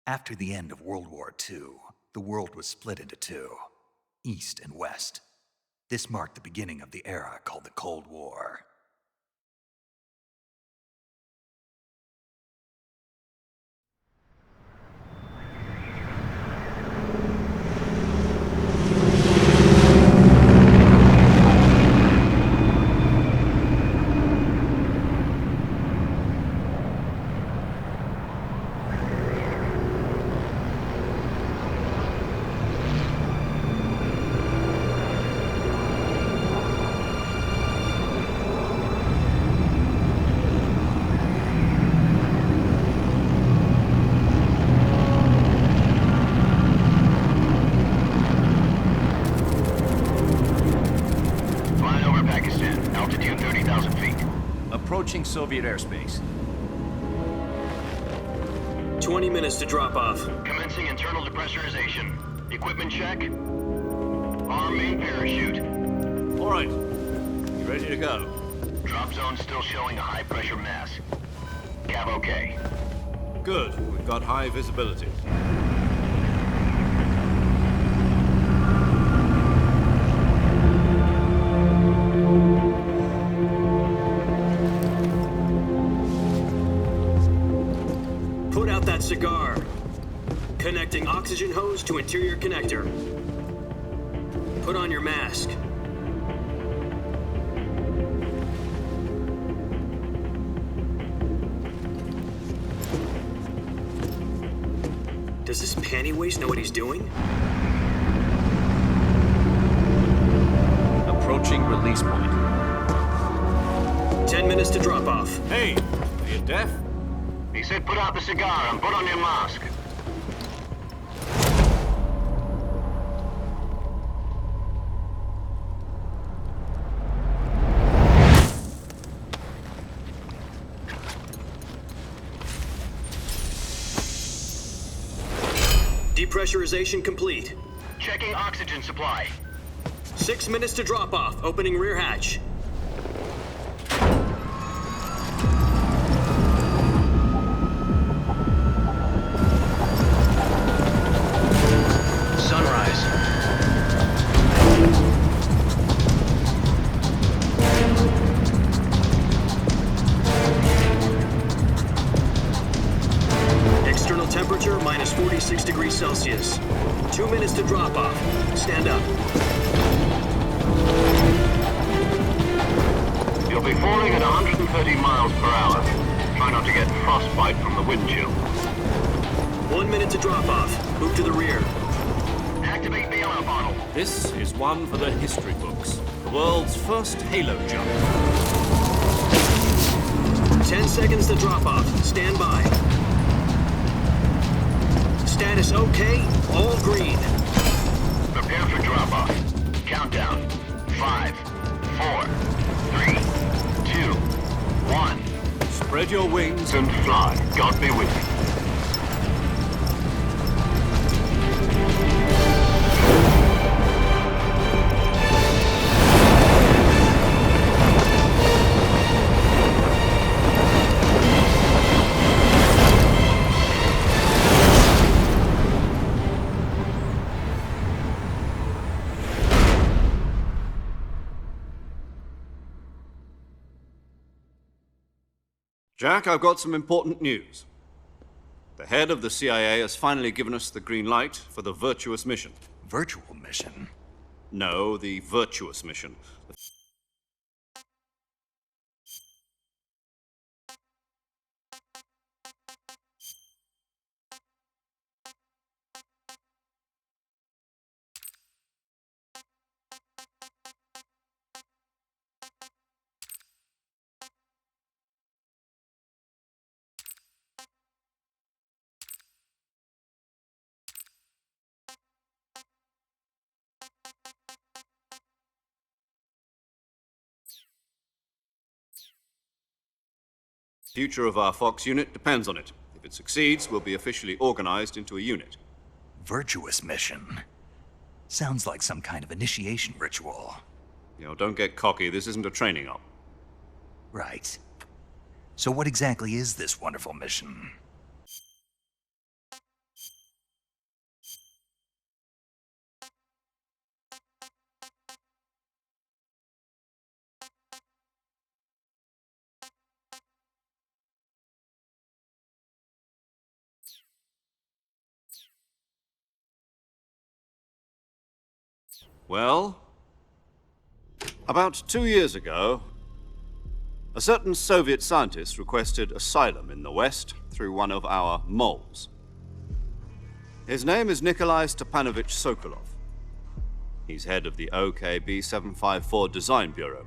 After the end of World War II, the world was split into two, East and West. This marked the beginning of the era called the Cold War. Approaching Soviet airspace. 20 minutes to drop off. Commencing internal depressurization. Equipment check. Arm main parachute. All right. You ready to go? Drop zone still showing a high pressure mass. Cav okay. Good. We've got high visibility. Put out that cigar. Connecting oxygen hose to interior connector. Put on your mask. Does this panty waste know what he's doing? Approaching release point. 10 minutes to drop off. Hey, are you deaf? He said put out the cigar and put on your mask. Depressurization complete. Checking oxygen supply. 6 minutes to drop off. Opening rear hatch. Sunrise. External temperature minus 46 degrees Celsius. 2 minutes to drop off. Stand up. You'll be falling at 130 miles per hour. Try not to get frostbite from the wind chill. 1 minute to drop off. Move to the rear. Activate bailout bottle. This is one for the history books. The world's first halo jump. 10 seconds to drop off. Stand by. Status okay. All green. Prepare for drop-off. Countdown. 5, 4, 3, 2, 1. Spread your wings And fly. God be with you. Jack, I've got some important news. The head of the CIA has finally given us the green light for the virtuous mission. Virtual mission? No, the virtuous mission. The future of our Fox unit depends on it. If it succeeds, we'll be officially organized into a unit. Virtuous mission? Sounds like some kind of initiation ritual. You know, don't get cocky. This isn't a training op. Right. So what exactly is this wonderful mission? Well, about 2 years ago, a certain Soviet scientist requested asylum in the West through one of our moles. His name is Nikolai Stepanovich Sokolov. He's head of the OKB 754 Design Bureau,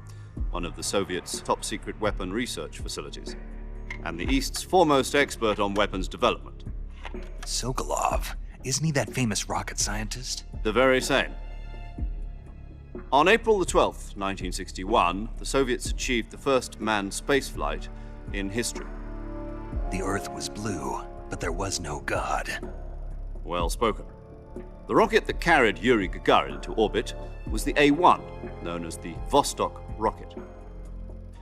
one of the Soviets' top-secret weapon research facilities, and the East's foremost expert on weapons development. Sokolov, isn't he that famous rocket scientist? The very same. On April the 12th, 1961, the Soviets achieved the first manned spaceflight in history. The Earth was blue, but there was no God. Well spoken. The rocket that carried Yuri Gagarin to orbit was the A-1, known as the Vostok rocket.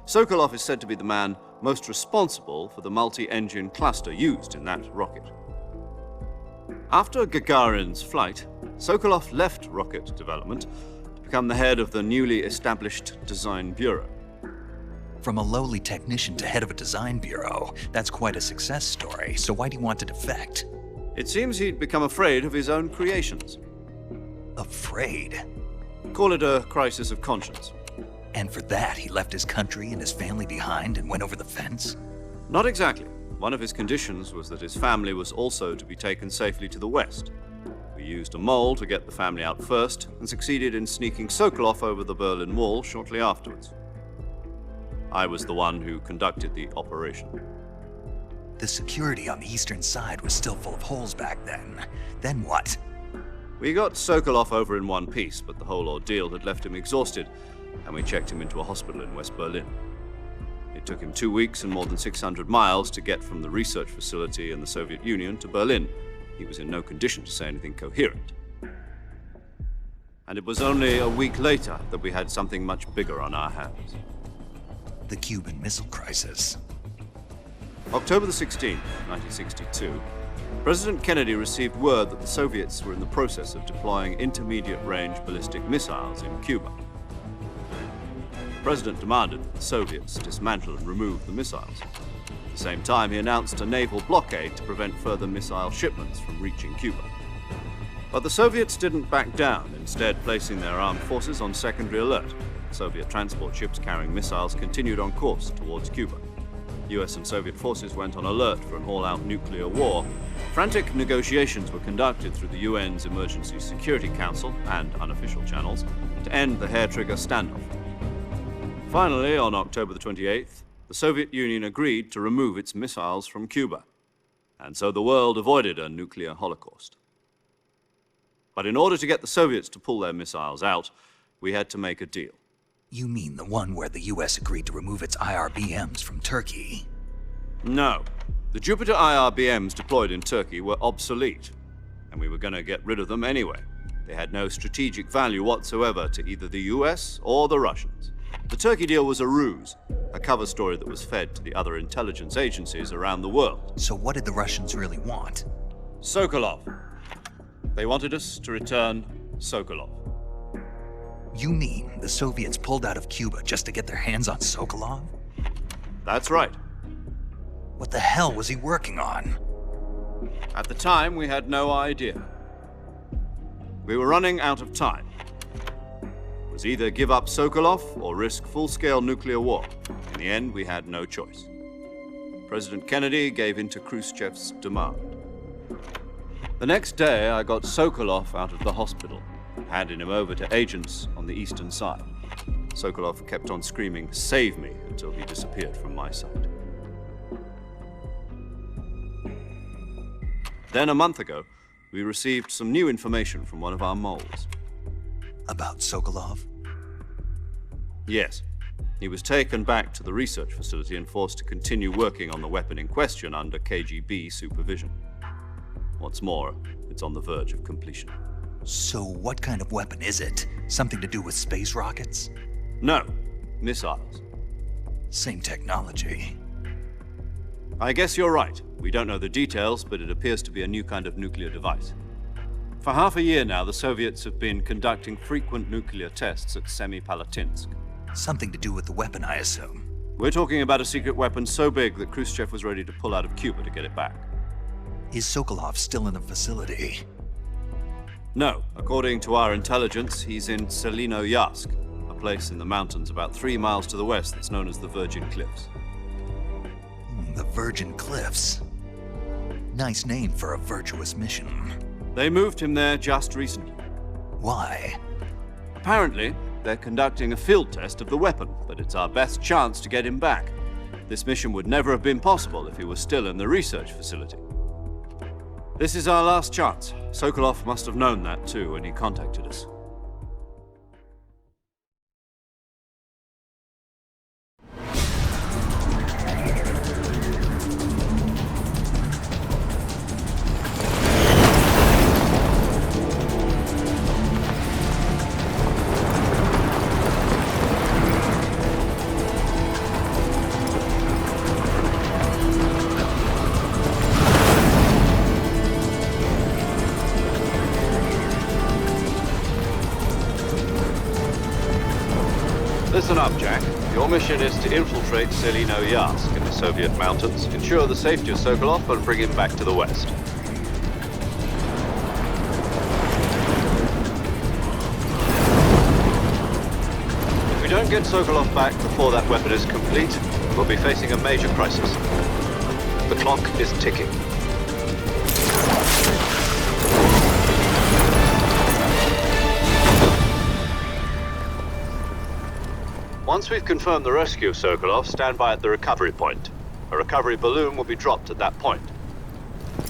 Sokolov is said to be the man most responsible for the multi-engine cluster used in that rocket. After Gagarin's flight, Sokolov left rocket development to become the head of the newly established Design Bureau. From a lowly technician to head of a design bureau, that's quite a success story, so why do you want to defect? It seems he'd become afraid of his own creations. Afraid? Call it a crisis of conscience. And for that, he left his country and his family behind and went over the fence? Not exactly. One of his conditions was that his family was also to be taken safely to the West. We used a mole to get the family out first and succeeded in sneaking Sokolov over the Berlin Wall shortly afterwards. I was the one who conducted the operation. The security on the eastern side was still full of holes back then. Then what? We got Sokolov over in one piece, but the whole ordeal had left him exhausted, and we checked him into a hospital in West Berlin. It took him 2 weeks and more than 600 miles to get from the research facility in the Soviet Union to Berlin. He was in no condition to say anything coherent. And it was only a week later that we had something much bigger on our hands. The Cuban Missile Crisis. October the 16th, 1962, President Kennedy received word that the Soviets were in the process of deploying intermediate-range ballistic missiles in Cuba. The President demanded that the Soviets dismantle and remove the missiles. At the same time, he announced a naval blockade to prevent further missile shipments from reaching Cuba. But the Soviets didn't back down, instead placing their armed forces on secondary alert. Soviet transport ships carrying missiles continued on course towards Cuba. US and Soviet forces went on alert for an all-out nuclear war. Frantic negotiations were conducted through the UN's Emergency Security Council and unofficial channels to end the hair-trigger standoff. Finally, on October the 28th, the Soviet Union agreed to remove its missiles from Cuba, and so the world avoided a nuclear holocaust. But in order to get the Soviets to pull their missiles out, we had to make a deal. You mean the one where the US agreed to remove its IRBMs from Turkey? No. The Jupiter IRBMs deployed in Turkey were obsolete, and we were going to get rid of them anyway. They had no strategic value whatsoever to either the US or the Russians. The Turkey deal was a ruse, a cover story that was fed to the other intelligence agencies around the world. So what did the Russians really want? Sokolov. They wanted us to return Sokolov. You mean the Soviets pulled out of Cuba just to get their hands on Sokolov? That's right. What the hell was he working on? At the time, we had no idea. We were running out of time. It was either give up Sokolov or risk full-scale nuclear war. In the end, we had no choice. President Kennedy gave in to Khrushchev's demand. The next day, I got Sokolov out of the hospital, handing him over to agents on the eastern side. Sokolov kept on screaming, "Save me," until he disappeared from my sight. Then a month ago, we received some new information from one of our moles. About Sokolov? Yes. He was taken back to the research facility and forced to continue working on the weapon in question under KGB supervision. What's more, it's on the verge of completion. So what kind of weapon is it? Something to do with space rockets? No, missiles. Same technology. I guess you're right. We don't know the details, but it appears to be a new kind of nuclear device. For half a year now, the Soviets have been conducting frequent nuclear tests at Semipalatinsk. Something to do with the weapon, I assume. We're talking about a secret weapon so big that Khrushchev was ready to pull out of Cuba to get it back. Is Sokolov still in the facility? No. According to our intelligence, he's in Selino-Yask, a place in the mountains about 3 miles to the west that's known as the Virgin Cliffs. The Virgin Cliffs. Nice name for a virtuous mission. They moved him there just recently. Why? Apparently, they're conducting a field test of the weapon, but it's our best chance to get him back. This mission would never have been possible if he was still in the research facility. This is our last chance. Sokolov must have known that too when he contacted us. Listen up, Jack. Your mission is to infiltrate Selino-Yask in the Soviet mountains, ensure the safety of Sokolov, and bring him back to the west. If we don't get Sokolov back before that weapon is complete, we'll be facing a major crisis. The clock is ticking. Once we've confirmed the rescue of Sokolov, stand by at the recovery point. A recovery balloon will be dropped at that point.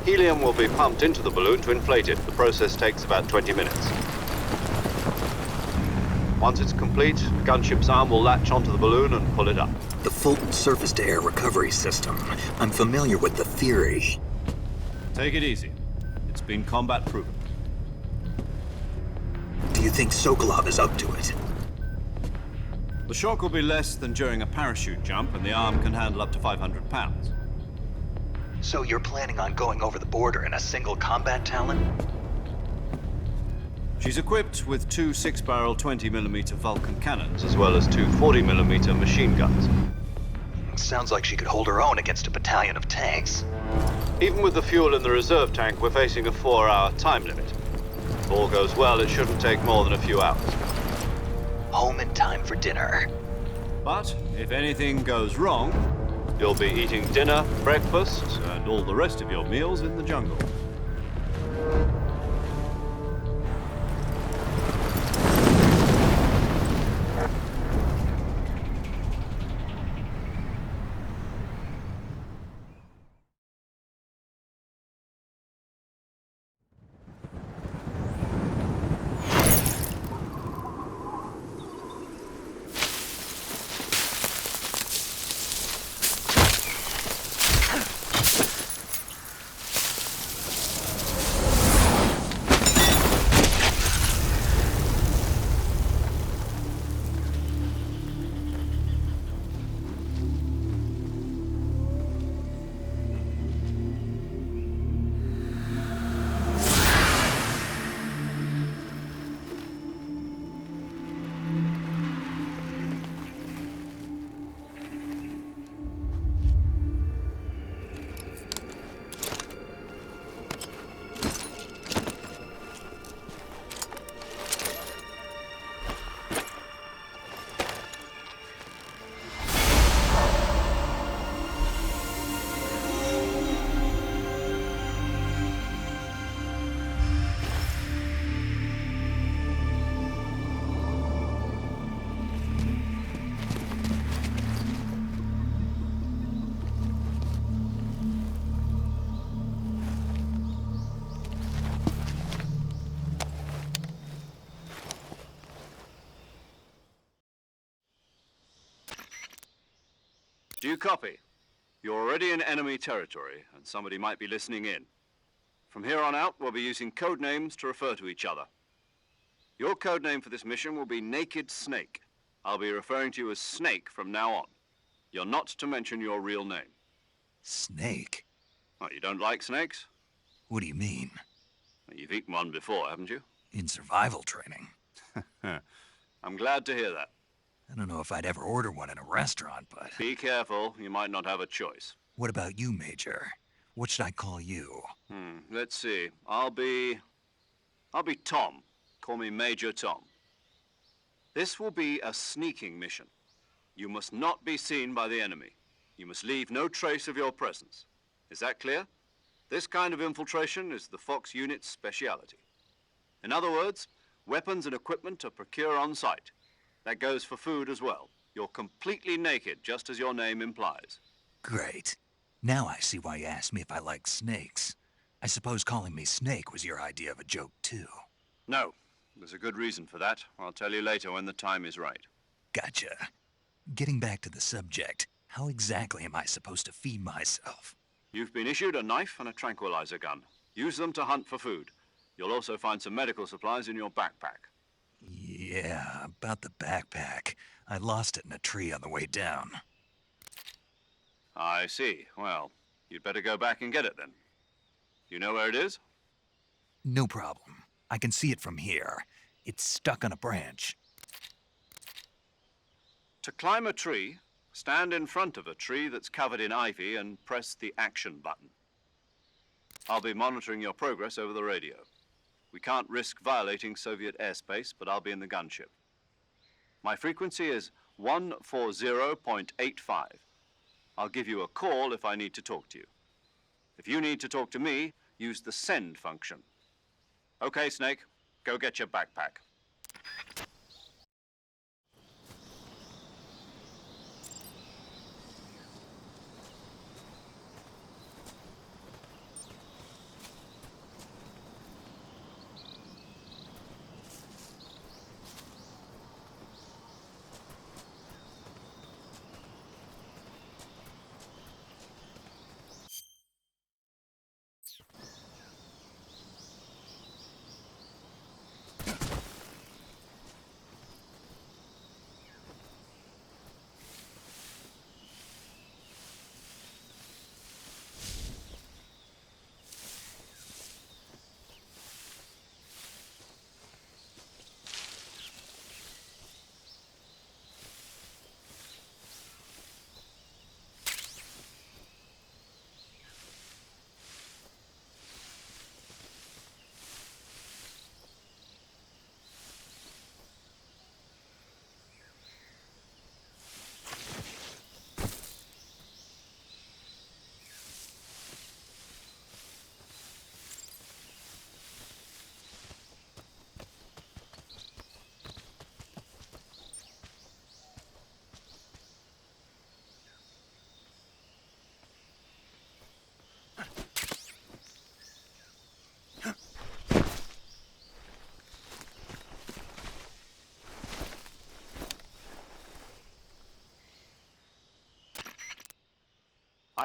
Helium will be pumped into the balloon to inflate it. The process takes about 20 minutes. Once it's complete, the gunship's arm will latch onto the balloon and pull it up. The Fulton surface-to-air recovery system. I'm familiar with the theory. Take it easy. It's been combat proven. Do you think Sokolov is up to it? The shock will be less than during a parachute jump, and the arm can handle up to 500 pounds. So you're planning on going over the border in a single combat Talon? She's equipped with 2 6-barrel 20mm Vulcan cannons, as well as 2 40mm machine guns. Sounds like she could hold her own against a battalion of tanks. Even with the fuel in the reserve tank, we're facing a 4-hour time limit. If all goes well, it shouldn't take more than a few hours. Home in time for dinner. But if anything goes wrong, you'll be eating dinner, breakfast, and all the rest of your meals in the jungle. Do you copy? You're already in enemy territory, and somebody might be listening in. From here on out, we'll be using code names to refer to each other. Your code name for this mission will be Naked Snake. I'll be referring to you as Snake from now on. You're not to mention your real name. Snake? Oh, you don't like snakes? What do you mean? Well, you've eaten one before, haven't you? In survival training. I'm glad to hear that. I don't know if I'd ever order one in a restaurant, but... Be careful, you might not have a choice. What about you, Major? What should I call you? Let's see. I'll be I'll be Tom. Call me Major Tom. This will be a sneaking mission. You must not be seen by the enemy. You must leave no trace of your presence. Is that clear? This kind of infiltration is the Fox unit's speciality. In other words, weapons and equipment are procured on site. That goes for food as well. You're completely naked, just as your name implies. Great. Now I see why you asked me if I like snakes. I suppose calling me Snake was your idea of a joke, too. No, there's a good reason for that. I'll tell you later when the time is right. Gotcha. Getting back to the subject, how exactly am I supposed to feed myself? You've been issued a knife and a tranquilizer gun. Use them to hunt for food. You'll also find some medical supplies in your backpack. Yeah, about the backpack. I lost it in a tree on the way down. I see. Well, you'd better go back and get it then. You know where it is? No problem. I can see it from here. It's stuck on a branch. To climb a tree, stand in front of a tree that's covered in ivy and press the action button. I'll be monitoring your progress over the radio. We can't risk violating Soviet airspace, but I'll be in the gunship. My frequency is 140.85. I'll give you a call if I need to talk to you. If you need to talk to me, use the send function. Okay, Snake, go get your backpack.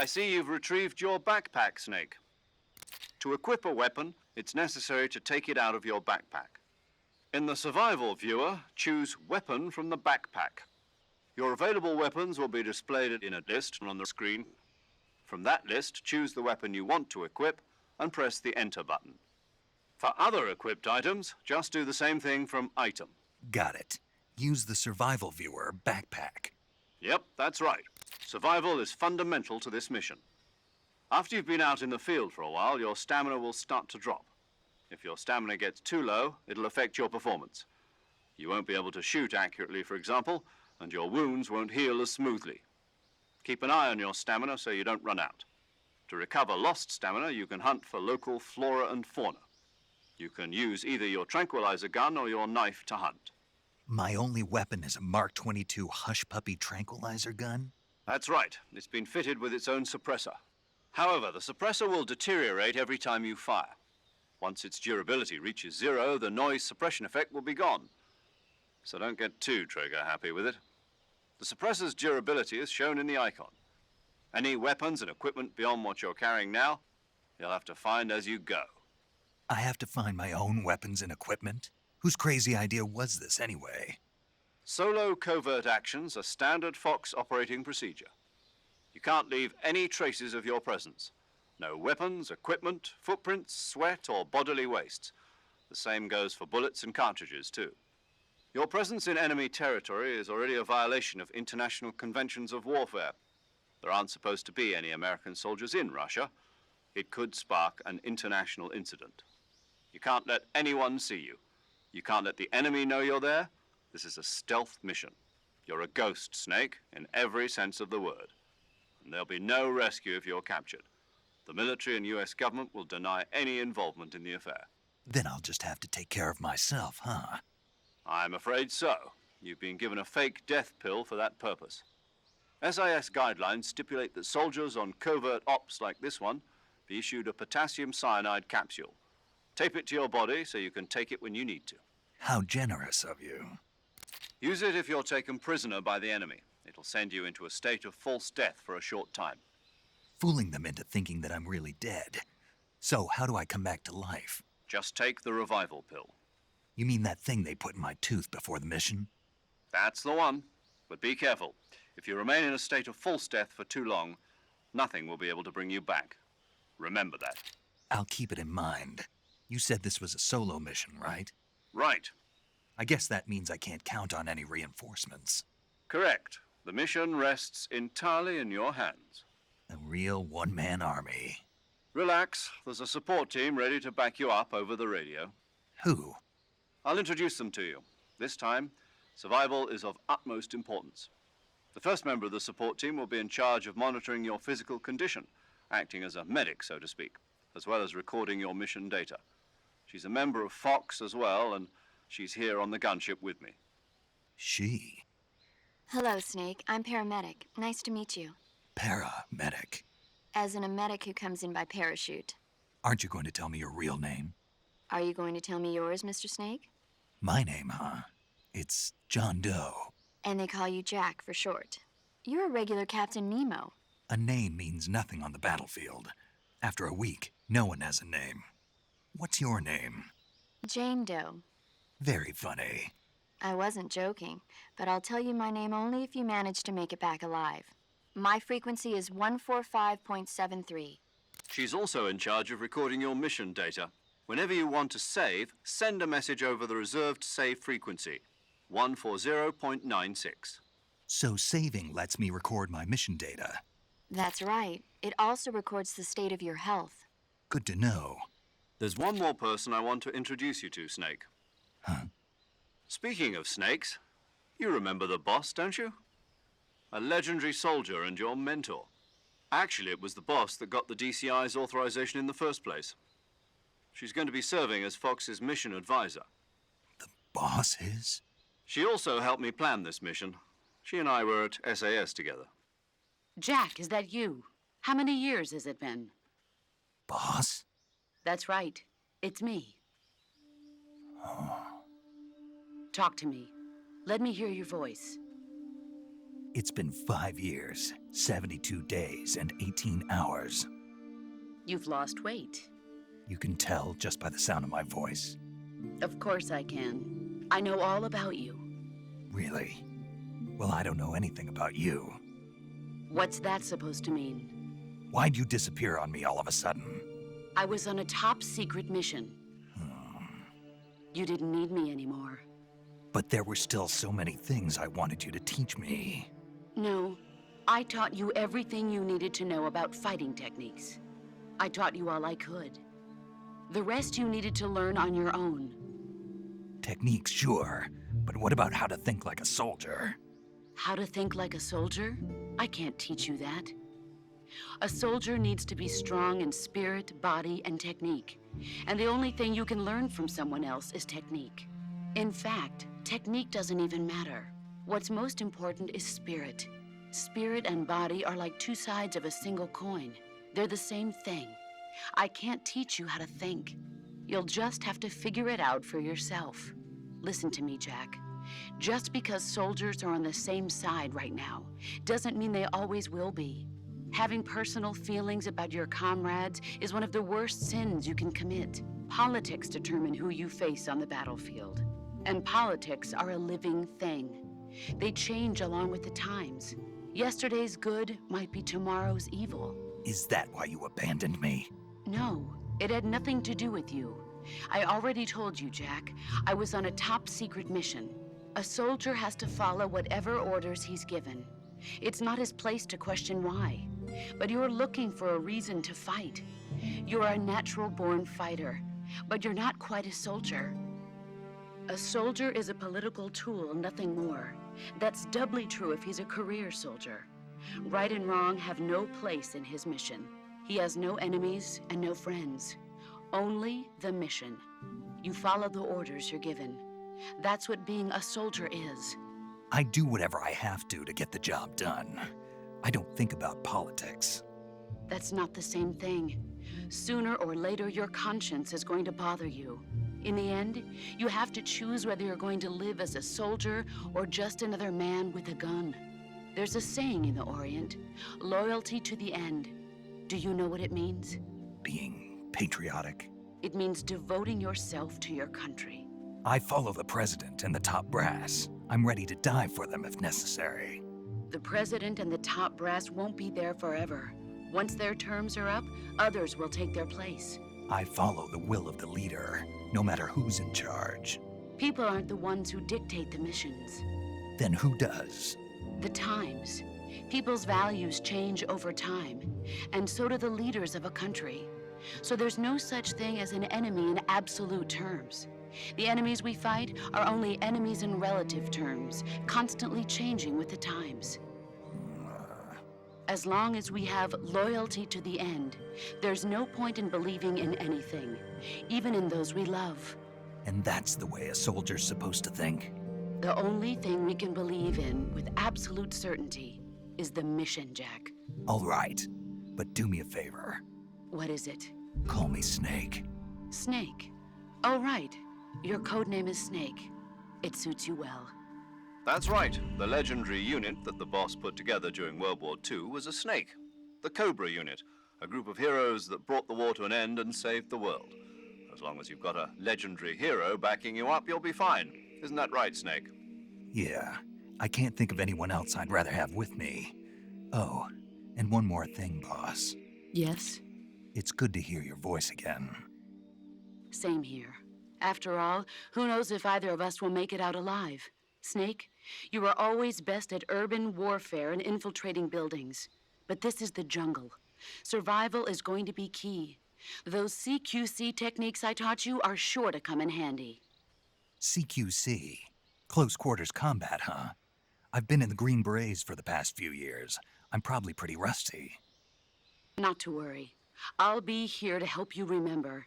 I see you've retrieved your backpack, Snake. To equip a weapon, it's necessary to take it out of your backpack. In the survival viewer, choose Weapon from the backpack. Your available weapons will be displayed in a list on the screen. From that list, choose the weapon you want to equip and press the Enter button. For other equipped items, just do the same thing from Item. Got it. Use the survival viewer backpack. Yep, that's right. Survival is fundamental to this mission. After you've been out in the field for a while, your stamina will start to drop. If your stamina gets too low, it'll affect your performance. You won't be able to shoot accurately, for example, and your wounds won't heal as smoothly. Keep an eye on your stamina so you don't run out. To recover lost stamina, you can hunt for local flora and fauna. You can use either your tranquilizer gun or your knife to hunt. My only weapon is a Mark 22 Hush Puppy tranquilizer gun? That's right. It's been fitted with its own suppressor. However, the suppressor will deteriorate every time you fire. Once its durability reaches 0, the noise suppression effect will be gone. So don't get too trigger-happy with it. The suppressor's durability is shown in the icon. Any weapons and equipment beyond what you're carrying now, you'll have to find as you go. I have to find my own weapons and equipment? Whose crazy idea was this, anyway? Solo covert actions are standard Fox operating procedure. You can't leave any traces of your presence. No weapons, equipment, footprints, sweat, or bodily wastes. The same goes for bullets and cartridges, too. Your presence in enemy territory is already a violation of international conventions of warfare. There aren't supposed to be any American soldiers in Russia. It could spark an international incident. You can't let anyone see you. You can't let the enemy know you're there. This is a stealth mission. You're a ghost, Snake, in every sense of the word. And there'll be no rescue if you're captured. The military and US government will deny any involvement in the affair. Then I'll just have to take care of myself, huh? I'm afraid so. You've been given a fake death pill for that purpose. SIS guidelines stipulate that soldiers on covert ops like this one be issued a potassium cyanide capsule. Tape it to your body so you can take it when you need to. How generous of you. Use it if you're taken prisoner by the enemy. It'll send you into a state of false death for a short time. Fooling them into thinking that I'm really dead. So how do I come back to life? Just take the revival pill. You mean that thing they put in my tooth before the mission? That's the one. But be careful. If you remain in a state of false death for too long, nothing will be able to bring you back. Remember that. I'll keep it in mind. You said this was a solo mission, right? Right. I guess that means I can't count on any reinforcements. Correct. The mission rests entirely in your hands. A real one-man army. Relax. There's a support team ready to back you up over the radio. Who? I'll introduce them to you. This time, survival is of utmost importance. The first member of the support team will be in charge of monitoring your physical condition, acting as a medic, so to speak, as well as recording your mission data. She's a member of Fox as well, and she's here on the gunship with me. She? Hello, Snake. I'm paramedic. Nice to meet you. Paramedic. As in a medic who comes in by parachute. Aren't you going to tell me your real name? Are you going to tell me yours, Mr. Snake? My name, huh? It's John Doe. And they call you Jack for short. You're a regular Captain Nemo. A name means nothing on the battlefield. After a week, no one has a name. What's your name? Jane Doe. Very funny. I wasn't joking, but I'll tell you my name only if you manage to make it back alive. My frequency is 145.73. She's also in charge of recording your mission data. Whenever you want to save, send a message over the reserved save frequency, 140.96. So saving lets me record my mission data. That's right. It also records the state of your health. Good to know. There's one more person I want to introduce you to, Snake. Huh? Speaking of snakes, you remember the boss, don't you? A legendary soldier and your mentor. Actually, it was the boss that got the DCI's authorization in the first place. She's going to be serving as Fox's mission advisor. The boss is? She also helped me plan this mission. She and I were at SAS together. Jack, is that you? How many years has it been? Boss? That's right. It's me. Talk to me. Let me hear your voice. It's been 5 years, 72 days, and 18 hours. You've lost weight. You can tell just by the sound of my voice. Of course I can. I know all about you. Really? Well, I don't know anything about you. What's that supposed to mean? Why'd you disappear on me all of a sudden? I was on a top-secret mission. You didn't need me anymore. But there were still so many things I wanted you to teach me. No, I taught you everything you needed to know about fighting techniques. I taught you all I could. The rest you needed to learn on your own. Techniques, sure. But what about how to think like a soldier? How to think like a soldier? I can't teach you that. A soldier needs to be strong in spirit, body, and technique. And the only thing you can learn from someone else is technique. In fact, technique doesn't even matter. What's most important is spirit. Spirit and body are like two sides of a single coin. They're the same thing. I can't teach you how to think. You'll just have to figure it out for yourself. Listen to me, Jack. Just because soldiers are on the same side right now doesn't mean they always will be. Having personal feelings about your comrades is one of the worst sins you can commit. Politics determine who you face on the battlefield. And politics are a living thing. They change along with the times. Yesterday's good might be tomorrow's evil. Is that why you abandoned me? No, it had nothing to do with you. I already told you, Jack. I was on a top-secret mission. A soldier has to follow whatever orders he's given. It's not his place to question why. But you're looking for a reason to fight. You're a natural-born fighter. but you're not quite a soldier. A soldier is a political tool, nothing more. That's doubly true if he's a career soldier. Right and wrong have no place in his mission. He has no enemies and no friends. Only the mission. You follow the orders you're given. That's what being a soldier is. I do whatever I have to get the job done. I don't think about politics. That's not the same thing. Sooner or later, your conscience is going to bother you. In the end, you have to choose whether you're going to live as a soldier or just another man with a gun. There's a saying in the Orient, loyalty to the end. Do you know what it means? Being patriotic. It means devoting yourself to your country. I follow the president and the top brass. I'm ready to die for them if necessary. The president and the top brass won't be there forever. Once their terms are up, others will take their place. I follow the will of the leader, no matter who's in charge. People aren't the ones who dictate the missions. Then who does? The times. People's values change over time, and so do the leaders of a country. So there's no such thing as an enemy in absolute terms. The enemies we fight are only enemies in relative terms, constantly changing with the times. As long as we have loyalty to the end, there's no point in believing in anything, even in those we love. And that's the way a soldier's supposed to think? The only thing we can believe in with absolute certainty is the mission, Jack. All right, but do me a favor. What is it? Call me Snake. Snake. Oh, right. Your code name is Snake. It suits you well. That's right. The legendary unit that the boss put together during World War II was a snake. The Cobra unit, a group of heroes that brought the war to an end and saved the world. As long as you've got a legendary hero backing you up, you'll be fine. Isn't that right, Snake? Yeah, I can't think of anyone else I'd rather have with me. Oh, and one more thing, boss. Yes? It's good to hear your voice again. Same here. After all, who knows if either of us will make it out alive? Snake, you are always best at urban warfare and infiltrating buildings. But this is the jungle. Survival is going to be key. Those CQC techniques I taught you are sure to come in handy. CQC? Close quarters combat, huh? I've been in the Green Berets for the past few years. I'm probably pretty rusty. Not to worry. I'll be here to help you remember.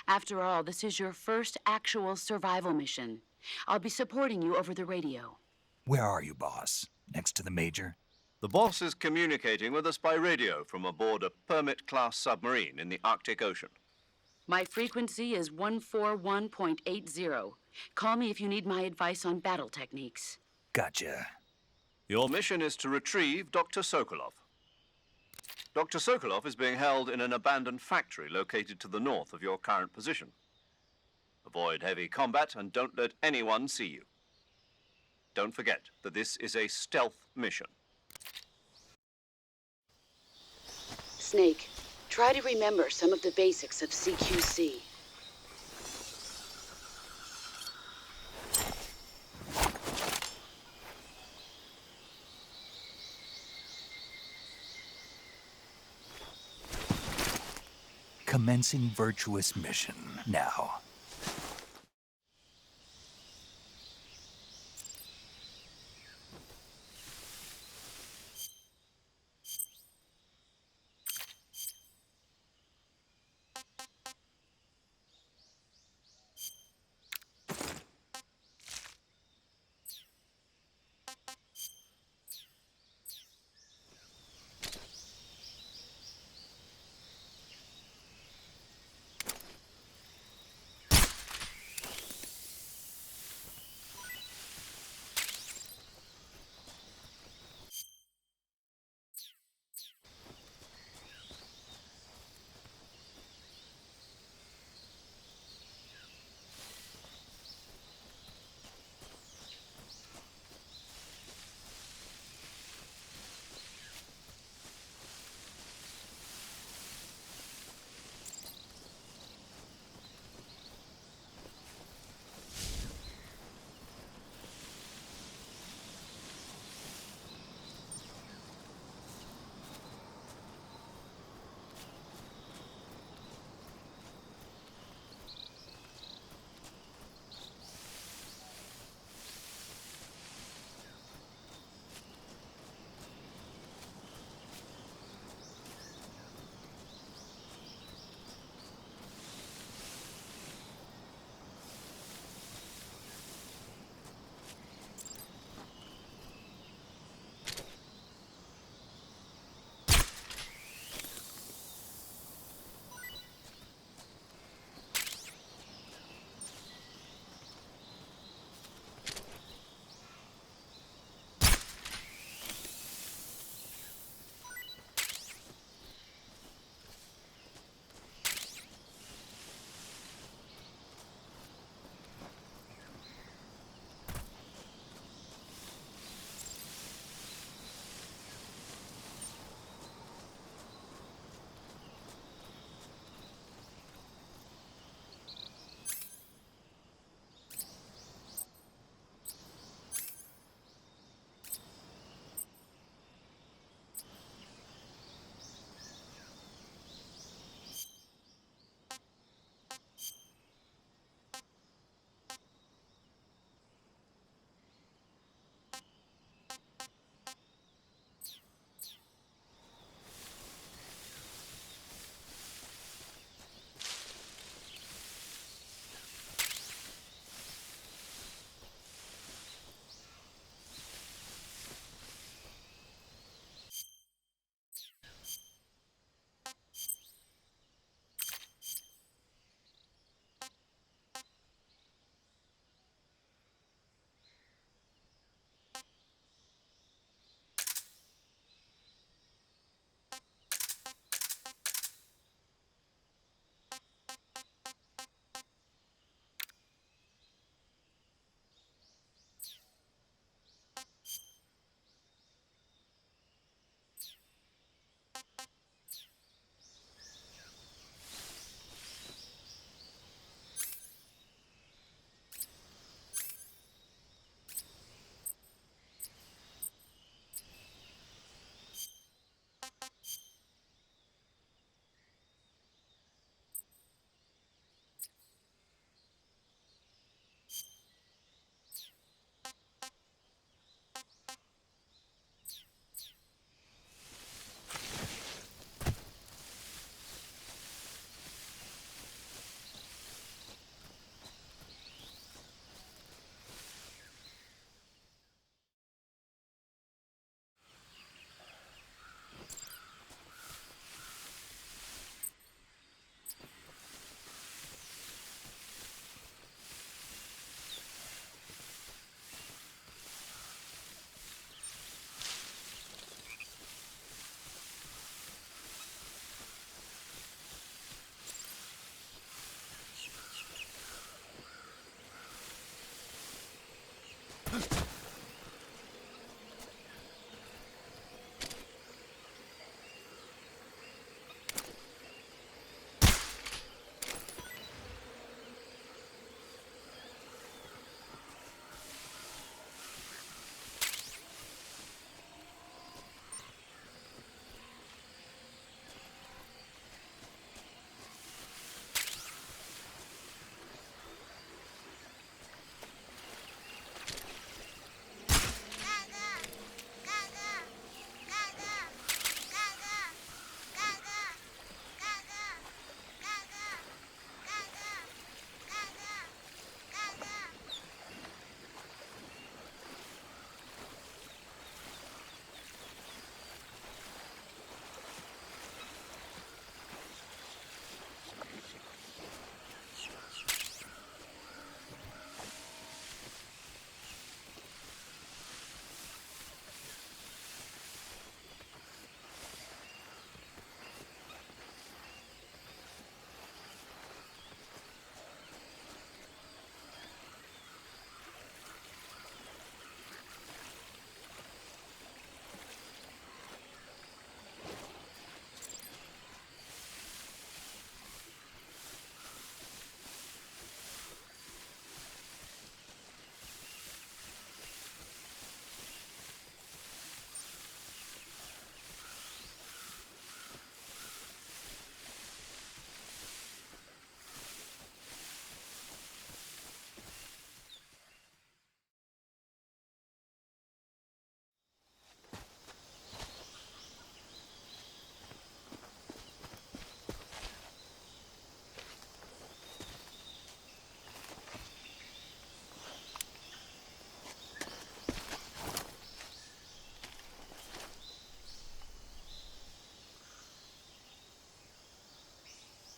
After all, this is your first actual survival mission. I'll be supporting you over the radio. Where are you, boss? Next to the Major? The boss is communicating with us by radio from aboard a Permit-class submarine in the Arctic Ocean. My frequency is 141.80. Call me if you need my advice on battle techniques. Gotcha. Your mission is to retrieve Dr. Sokolov. Dr. Sokolov is being held in an abandoned factory located to the north of your current position. Avoid heavy combat and don't let anyone see you. Don't forget that this is a stealth mission. Snake, try to remember some of the basics of CQC. Commencing virtuous mission now.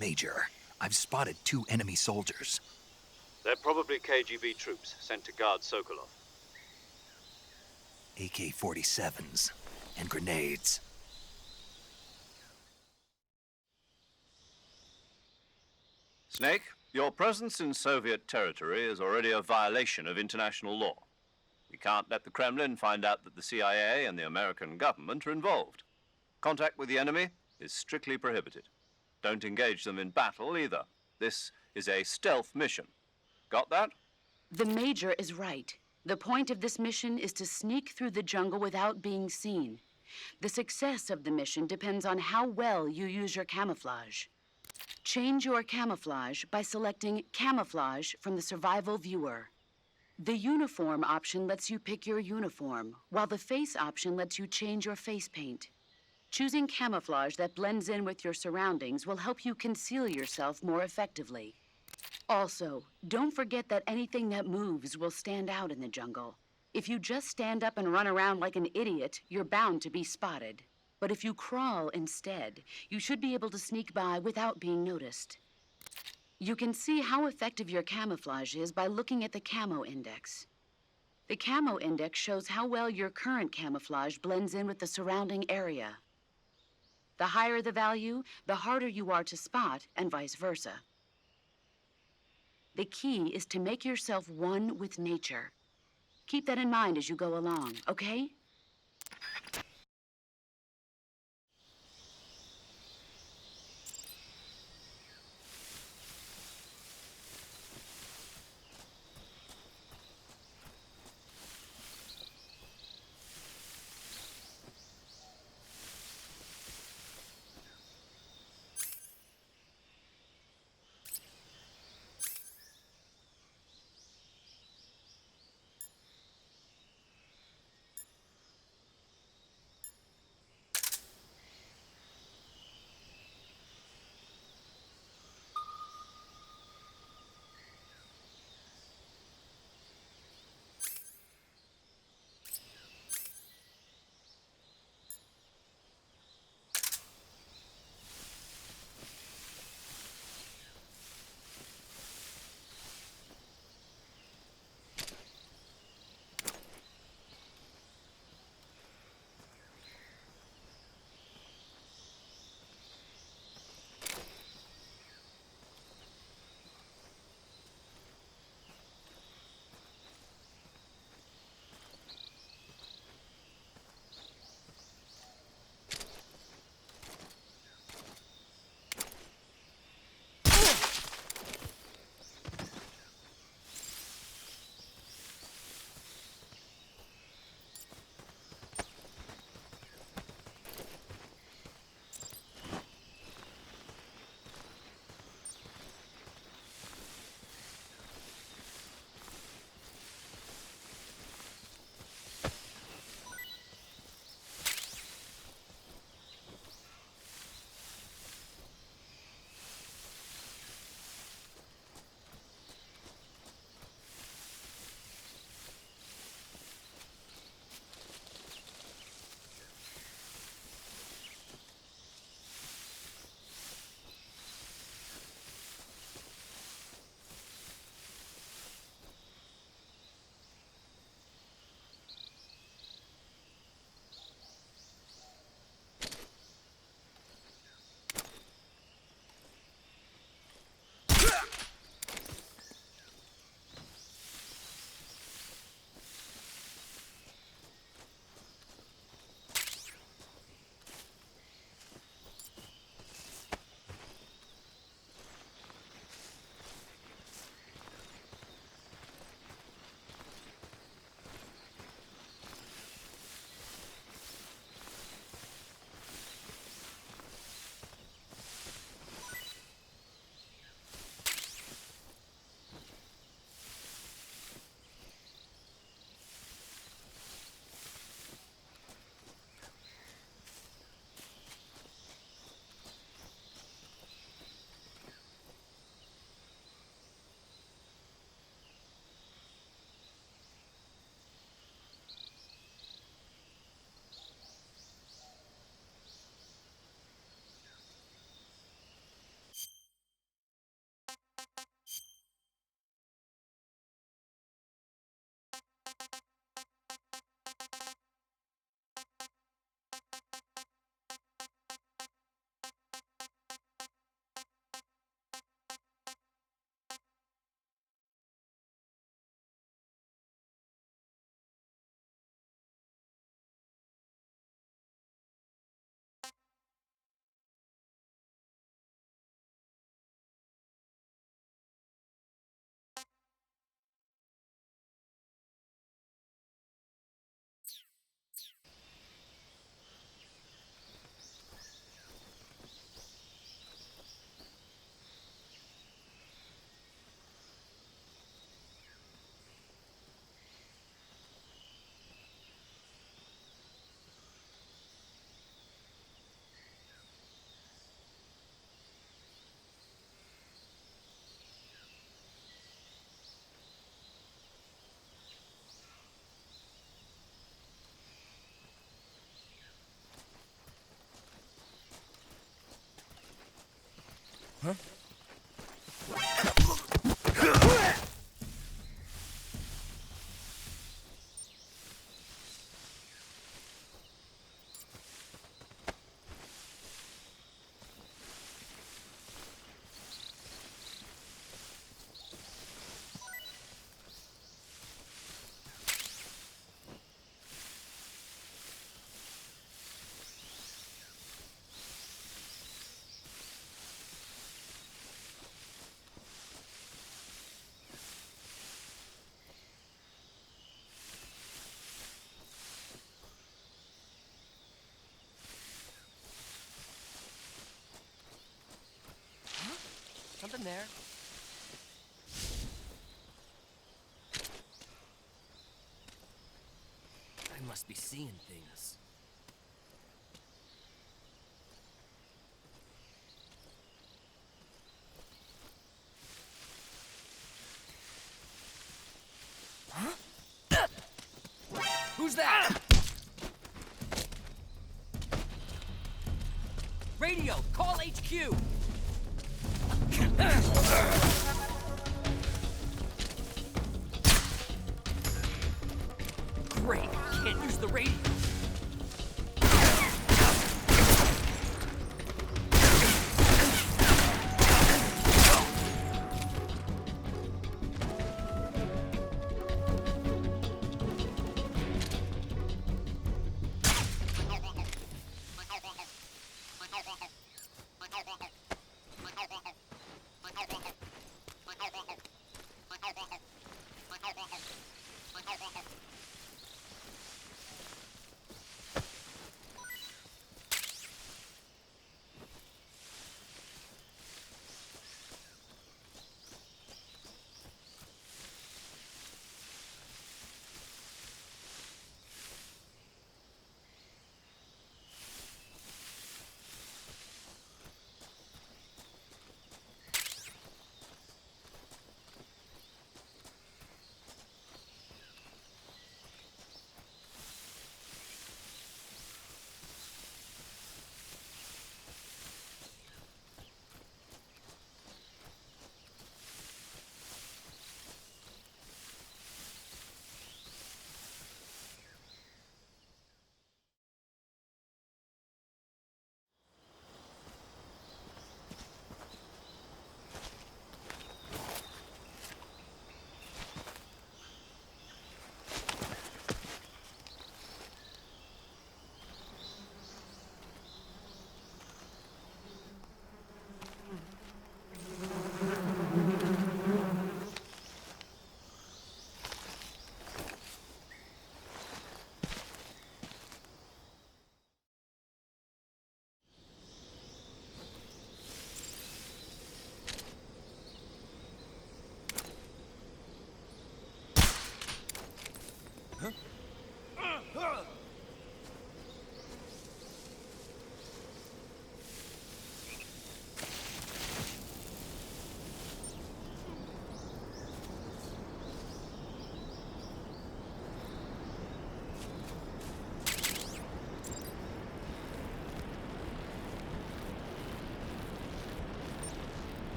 Major, I've spotted 2 enemy soldiers. They're probably KGB troops sent to guard Sokolov. AK-47s and grenades. Snake, your presence in Soviet territory is already a violation of international law. We can't let the Kremlin find out that the CIA and the American government are involved. Contact with the enemy is strictly prohibited. Don't engage them in battle either. This is a stealth mission. Got that? The Major is right. The point of this mission is to sneak through the jungle without being seen. The success of the mission depends on how well you use your camouflage. Change your camouflage by selecting Camouflage from the Survival Viewer. The Uniform option lets you pick your uniform, while the Face option lets you change your face paint. Choosing camouflage that blends in with your surroundings will help you conceal yourself more effectively. Also, don't forget that anything that moves will stand out in the jungle. If you just stand up and run around like an idiot, you're bound to be spotted. But if you crawl instead, you should be able to sneak by without being noticed. You can see how effective your camouflage is by looking at the Camo Index. The Camo Index shows how well your current camouflage blends in with the surrounding area. The higher the value, the harder you are to spot, and vice versa. The key is to make yourself one with nature. Keep that in mind as you go along, okay? Something there. I must be seeing things. Huh? Who's that? Radio, call HQ! Great, can't use the radio.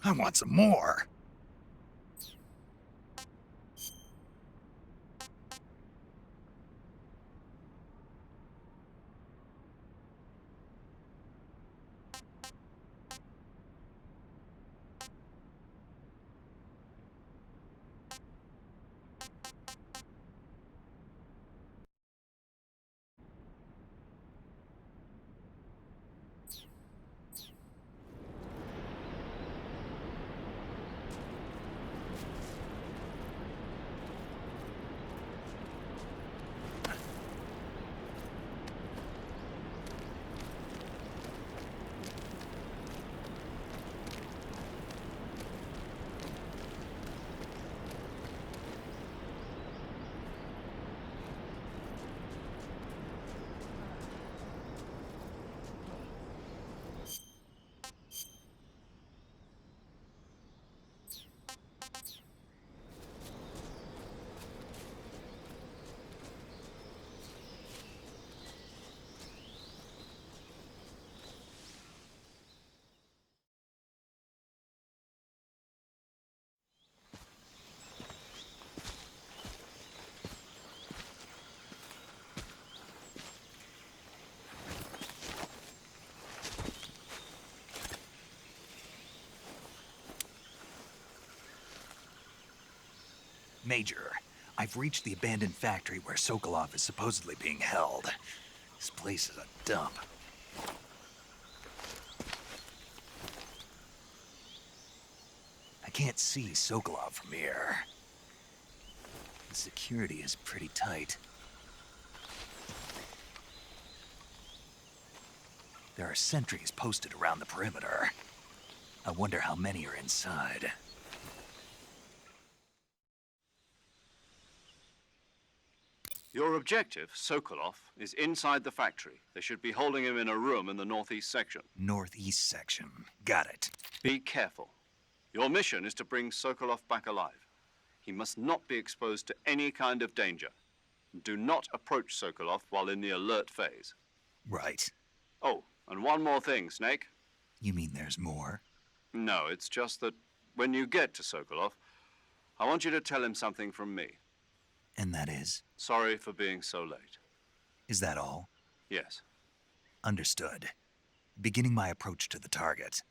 I want some more. Major, I've reached the abandoned factory where Sokolov is supposedly being held. This place is a dump. I can't see Sokolov from here. The security is pretty tight. There are sentries posted around the perimeter. I wonder how many are inside. Your objective, Sokolov, is inside the factory. They should be holding him in a room in the northeast section. Northeast section. Got it. Be careful. Your mission is to bring Sokolov back alive. He must not be exposed to any kind of danger. Do not approach Sokolov while in the alert phase. Right. Oh, and one more thing, Snake. You mean there's more? No, it's just that when you get to Sokolov, I want you to tell him something from me. And that is? Sorry for being so late. Is that all? Yes. Understood. Beginning my approach to the target.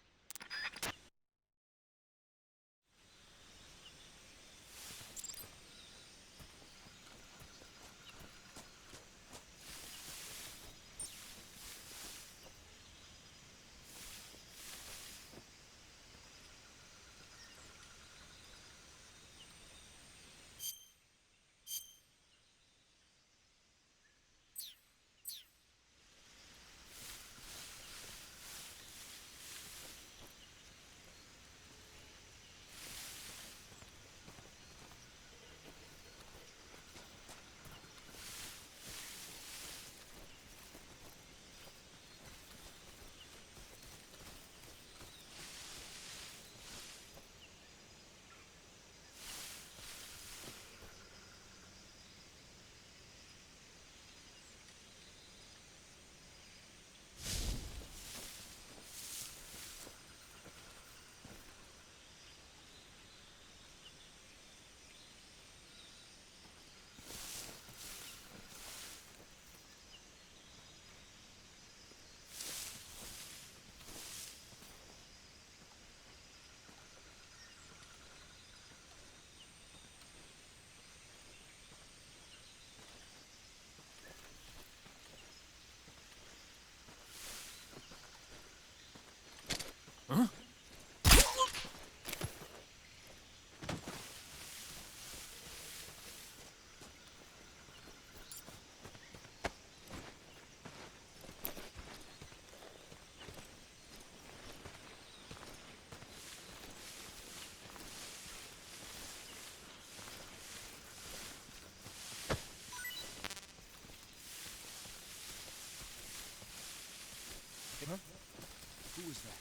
Who was that?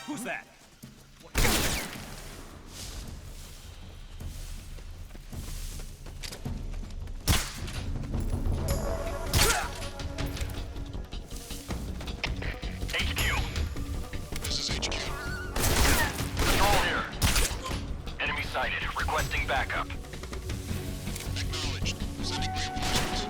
Who's that? HQ. This is HQ. Control here. Enemy sighted. Requesting backup. Acknowledged. Sending reinforcements.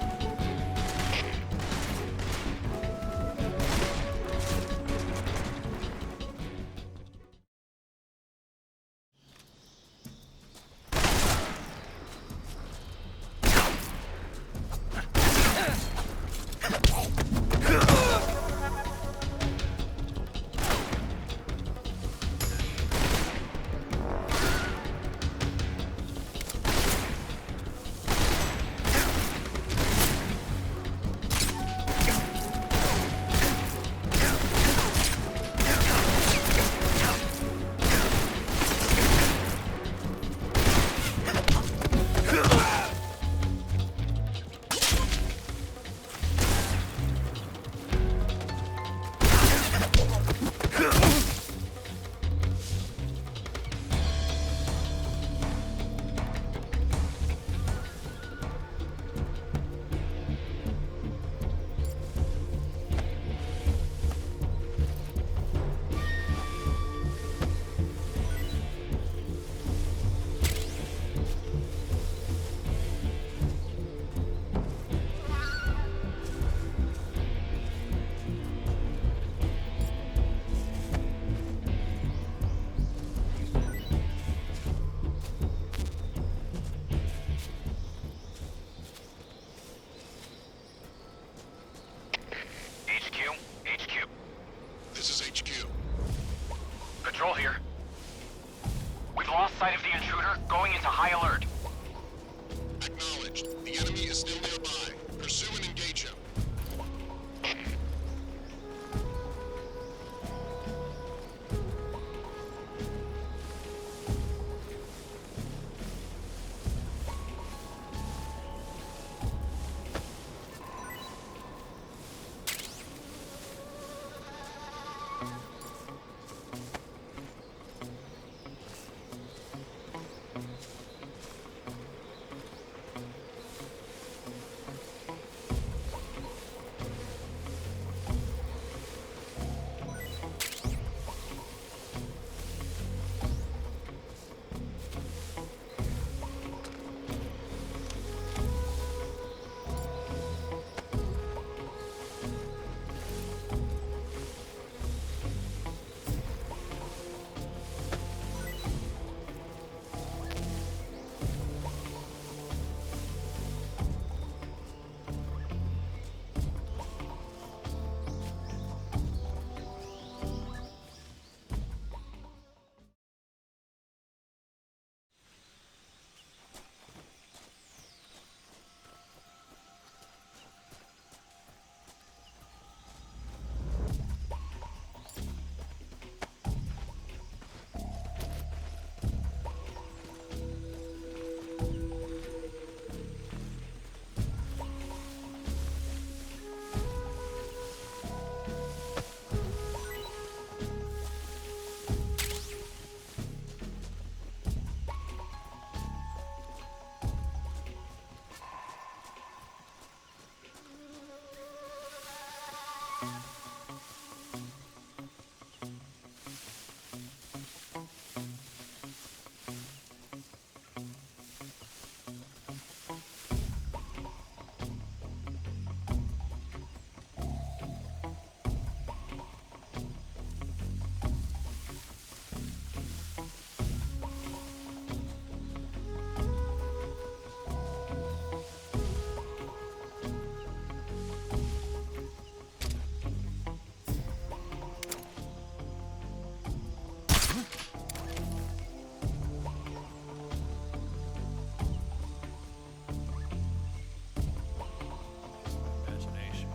Imagination.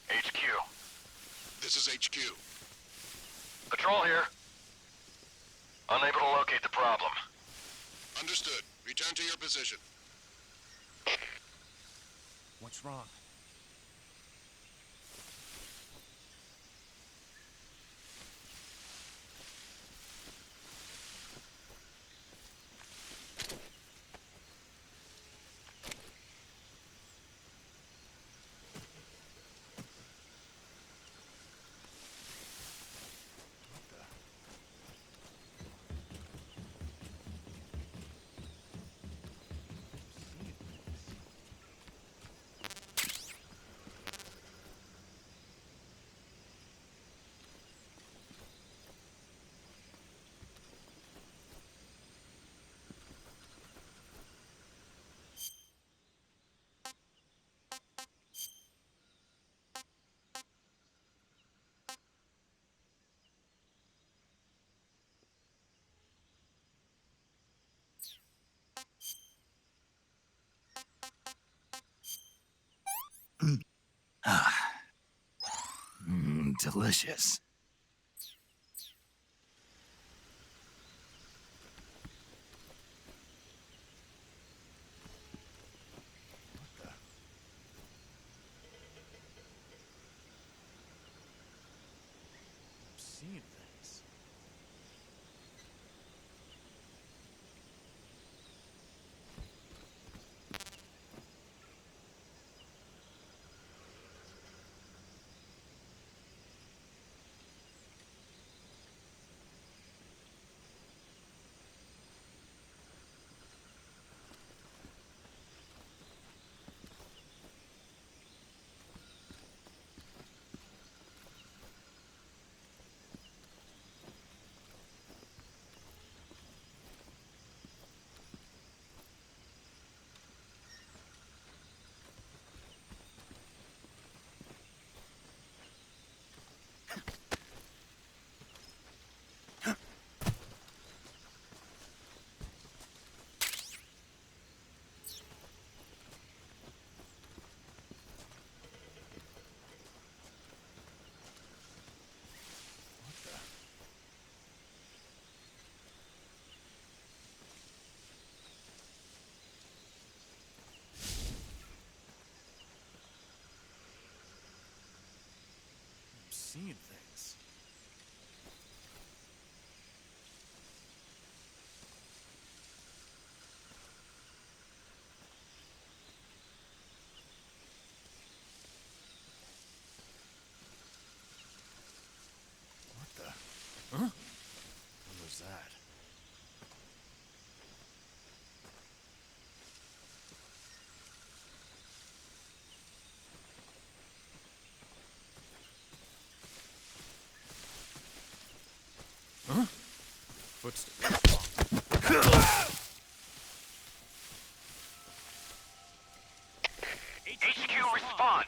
HQ. This is HQ. Patrol here. Unable to locate the problem. Understood. Return to your position. What's wrong? Delicious. Seeing things. Seeing things. What the? Huh? What was that? Huh? Footsteps. HQ, respond.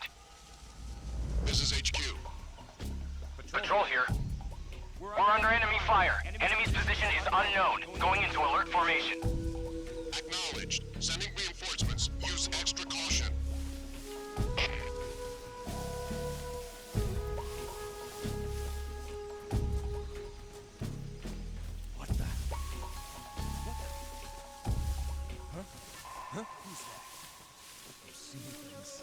This is HQ. Patrol here. We're under enemy fire. Enemy's position is unknown. Going into alert formation. Acknowledged. Sending reinforcements. Use extra caution. What the? What the? Huh? Who's that? I'm seeing things.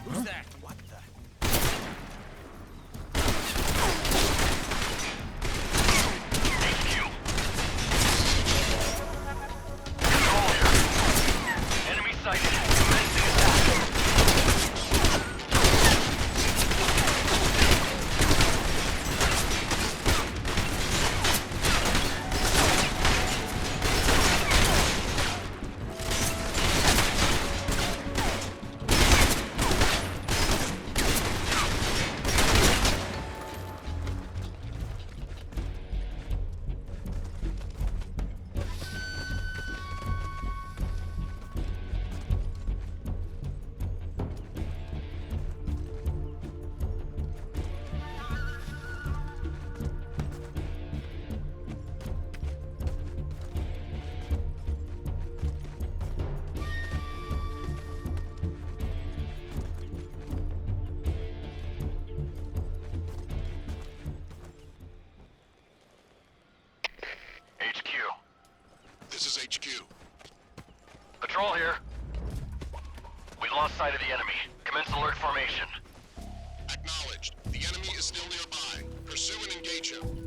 Who's that? What the? HQ. Control here. Enemy sighted. Commencing attack. HQ. This is HQ. Patrol here. We lost sight of the enemy. Commence alert formation. Acknowledged. The enemy is still nearby. Pursue and engage him.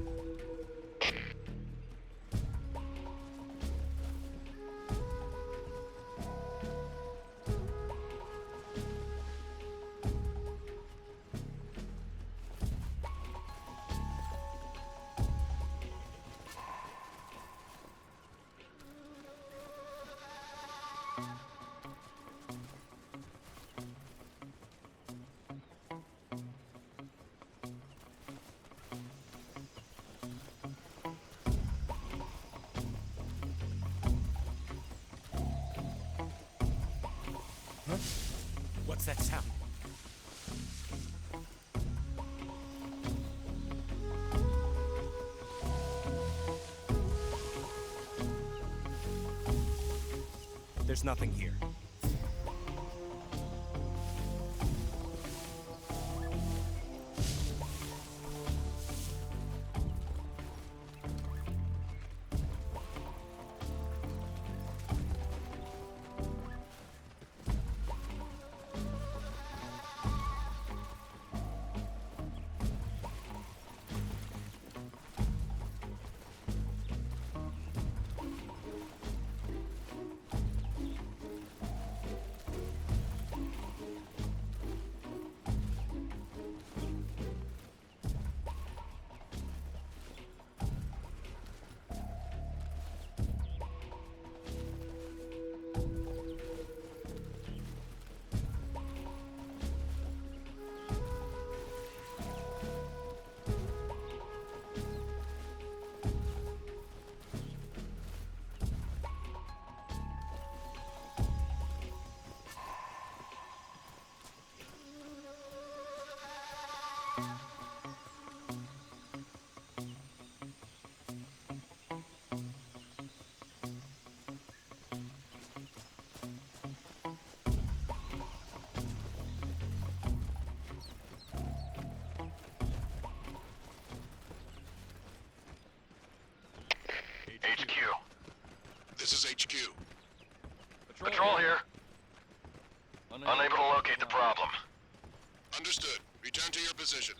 Huh? What's that sound? There's nothing here. HQ. This is HQ. Patrol here. Unable to locate the problem. Understood. Return to your position.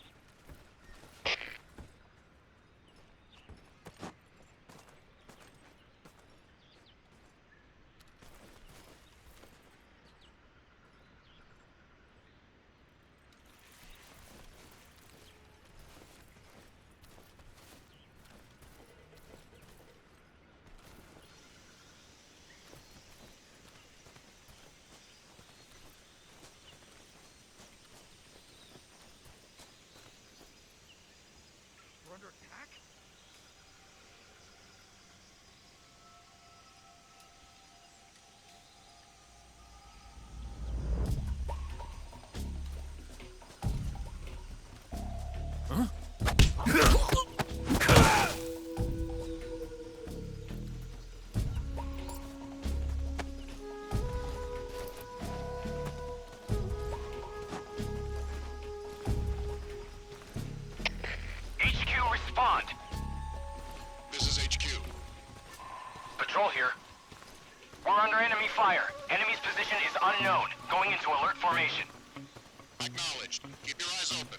position is unknown. Going into alert formation. Acknowledged. Keep your eyes open.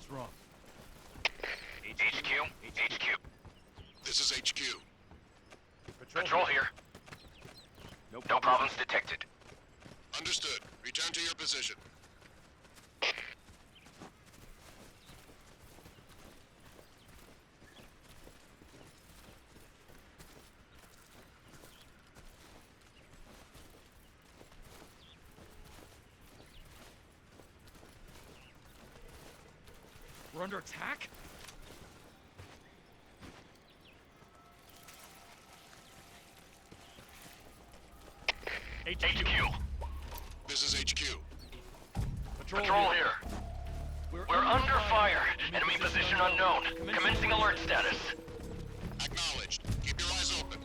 What's wrong? HQ? HQ. This is HQ. Patrol here. No problems detected. Understood. Return to your position. We're under attack? HQ. This is HQ. Patrol here. We're under fire. Enemy position unknown. Commencing alert status. Acknowledged. Keep your eyes open.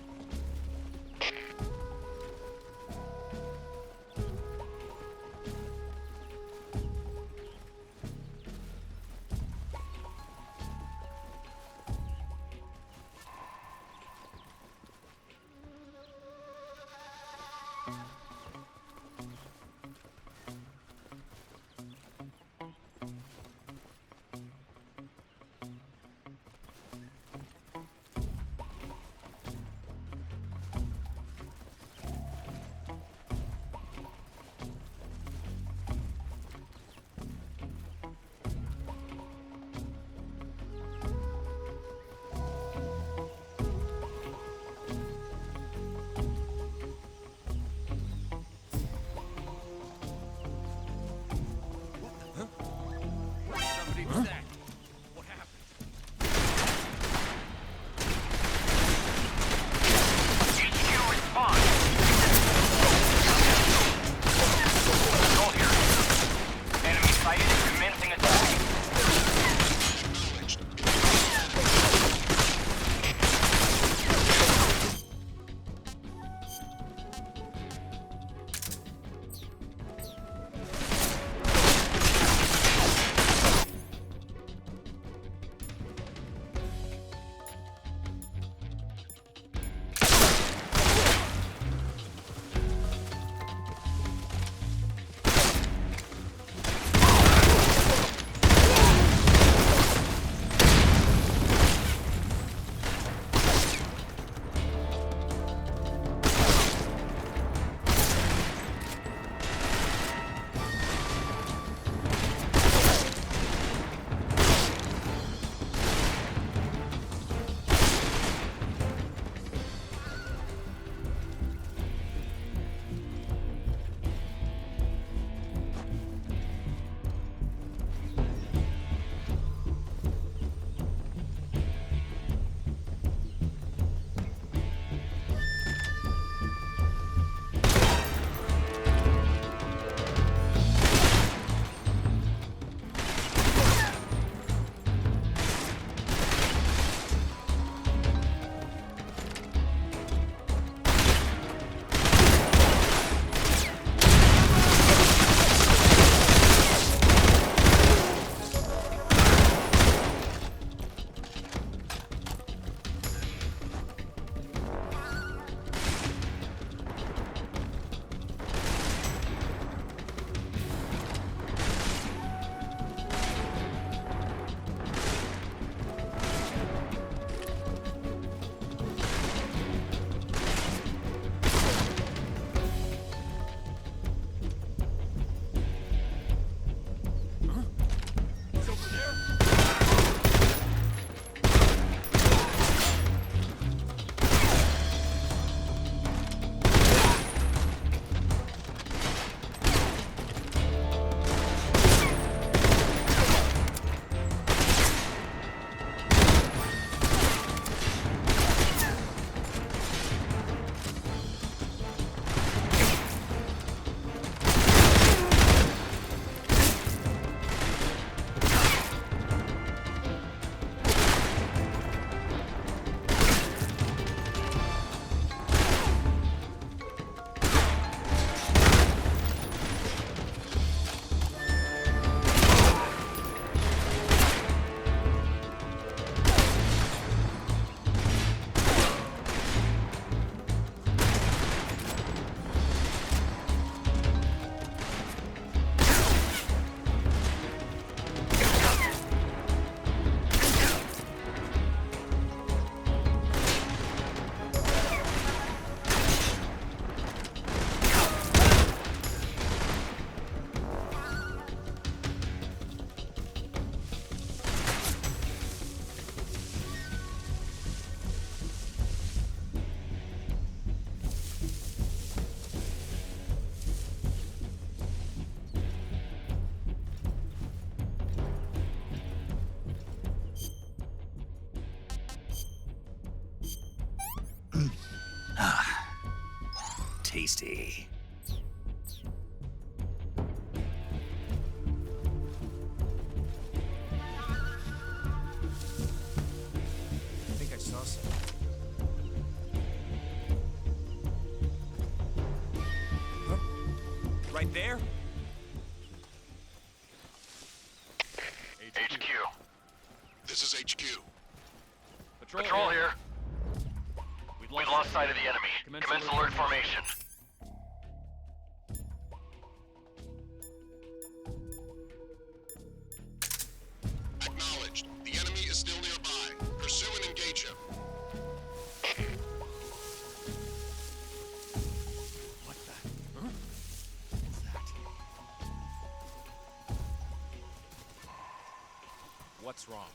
Tasty. I think I saw some. Huh? Right there? HQ. This is HQ. Patrol here. We've lost sight of the enemy. Commence alert formation. Acknowledged. The enemy is still nearby. Pursue and engage him. What the? Huh? What's that? What's wrong? What's wrong?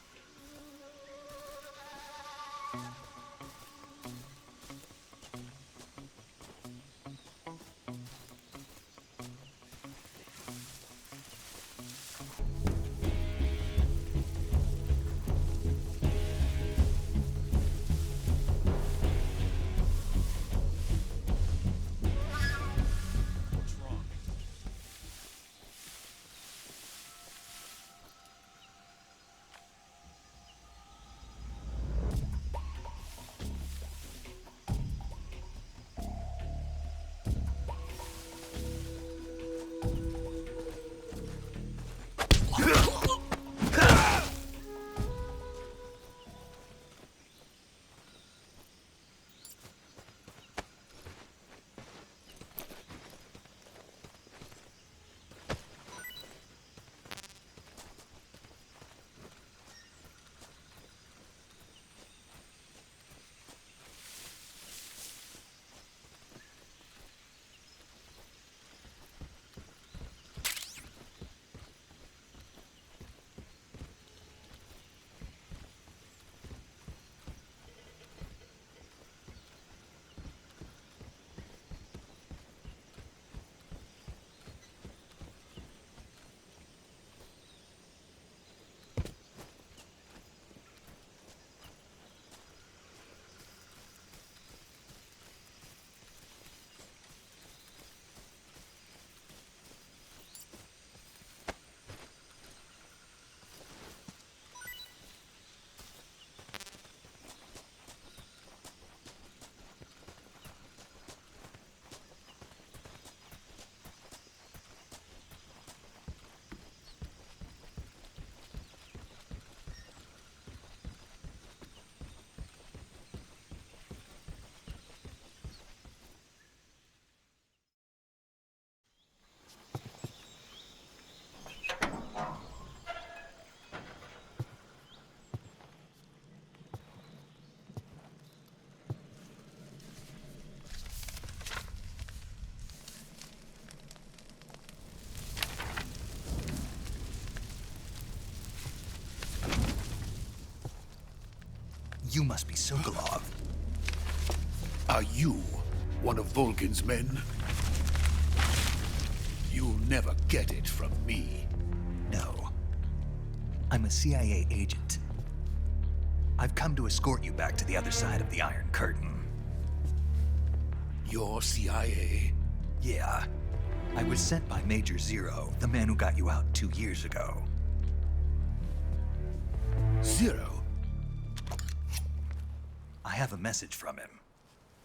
You must be Sokolov. Are you one of Volgin's men? You'll never get it from me. No. I'm a CIA agent. I've come to escort you back to the other side of the Iron Curtain. You're CIA? Yeah. I was sent by Major Zero, the man who got you out 2 years ago. Zero? I have a message from him.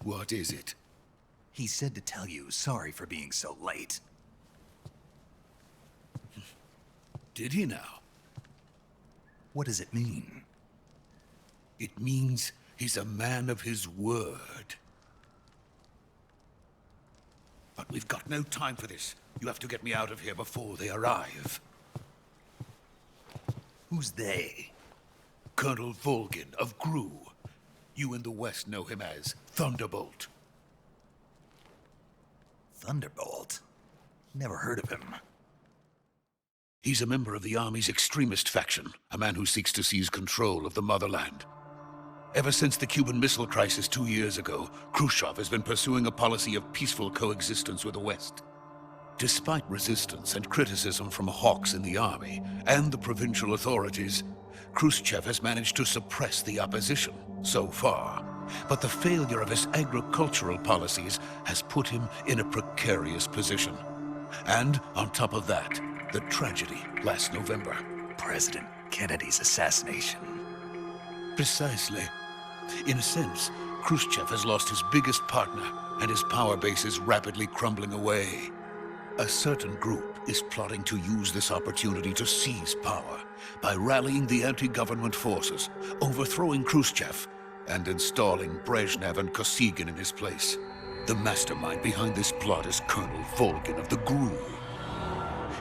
What is it? He said to tell you sorry for being so late. Did he now? What does it mean? It means he's a man of his word. But we've got no time for this. You have to get me out of here before they arrive. Who's they? Colonel Volgin of GRU. You in the West know him as Thunderbolt. Thunderbolt? Never heard of him. He's a member of the Army's extremist faction, a man who seeks to seize control of the motherland. Ever since the Cuban Missile Crisis 2 years ago, Khrushchev has been pursuing a policy of peaceful coexistence with the West. Despite resistance and criticism from hawks in the Army and the provincial authorities, Khrushchev has managed to suppress the opposition, so far. but the failure of his agricultural policies has put him in a precarious position. And on top of that, the tragedy last November. President Kennedy's assassination. Precisely. In a sense, Khrushchev has lost his biggest partner, and his power base is rapidly crumbling away. A certain group is plotting to use this opportunity to seize power by rallying the anti-government forces, overthrowing Khrushchev, and installing Brezhnev and Kosygin in his place. The mastermind behind this plot is Colonel Volgin of the GRU.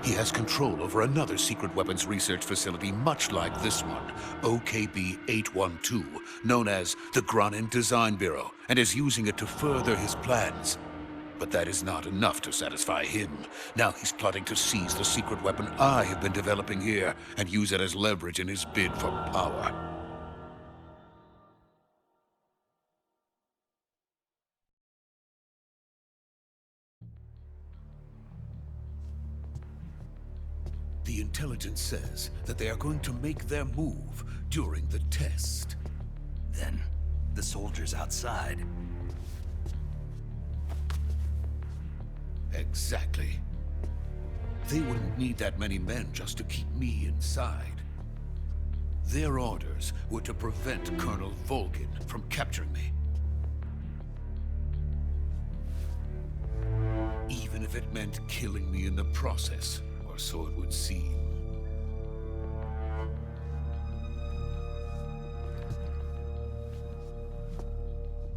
He has control over another secret weapons research facility much like this one, OKB-812, known as the Granin Design Bureau, and is using it to further his plans. But that is not enough to satisfy him. Now he's plotting to seize the secret weapon I have been developing here and use it as leverage in his bid for power. The intelligence says that they are going to make their move during the test. Then, the soldiers outside. Exactly. They wouldn't need that many men just to keep me inside. Their orders were to prevent Colonel Volgin from capturing me. Even if it meant killing me in the process, or so it would seem.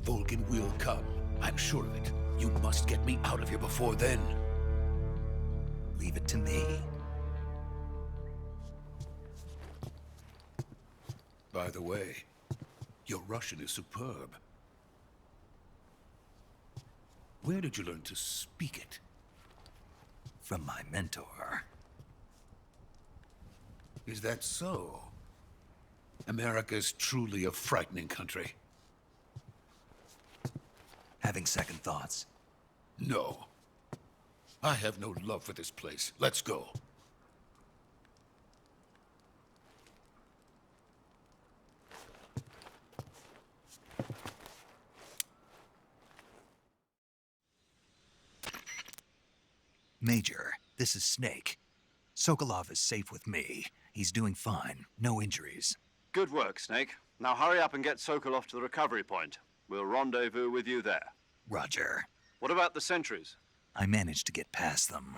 Volgin will come. I'm sure of it. You must get me out of here before then. Leave it to me. By the way, your Russian is superb. Where did you learn to speak it? From my mentor. Is that so? America is truly a frightening country. Having second thoughts. No. I have no love for this place. Let's go. Major, this is Snake. Sokolov is safe with me. He's doing fine. No injuries. Good work, Snake. Now hurry up and get Sokolov to the recovery point. We'll rendezvous with you there. Roger. What about the sentries? I managed to get past them.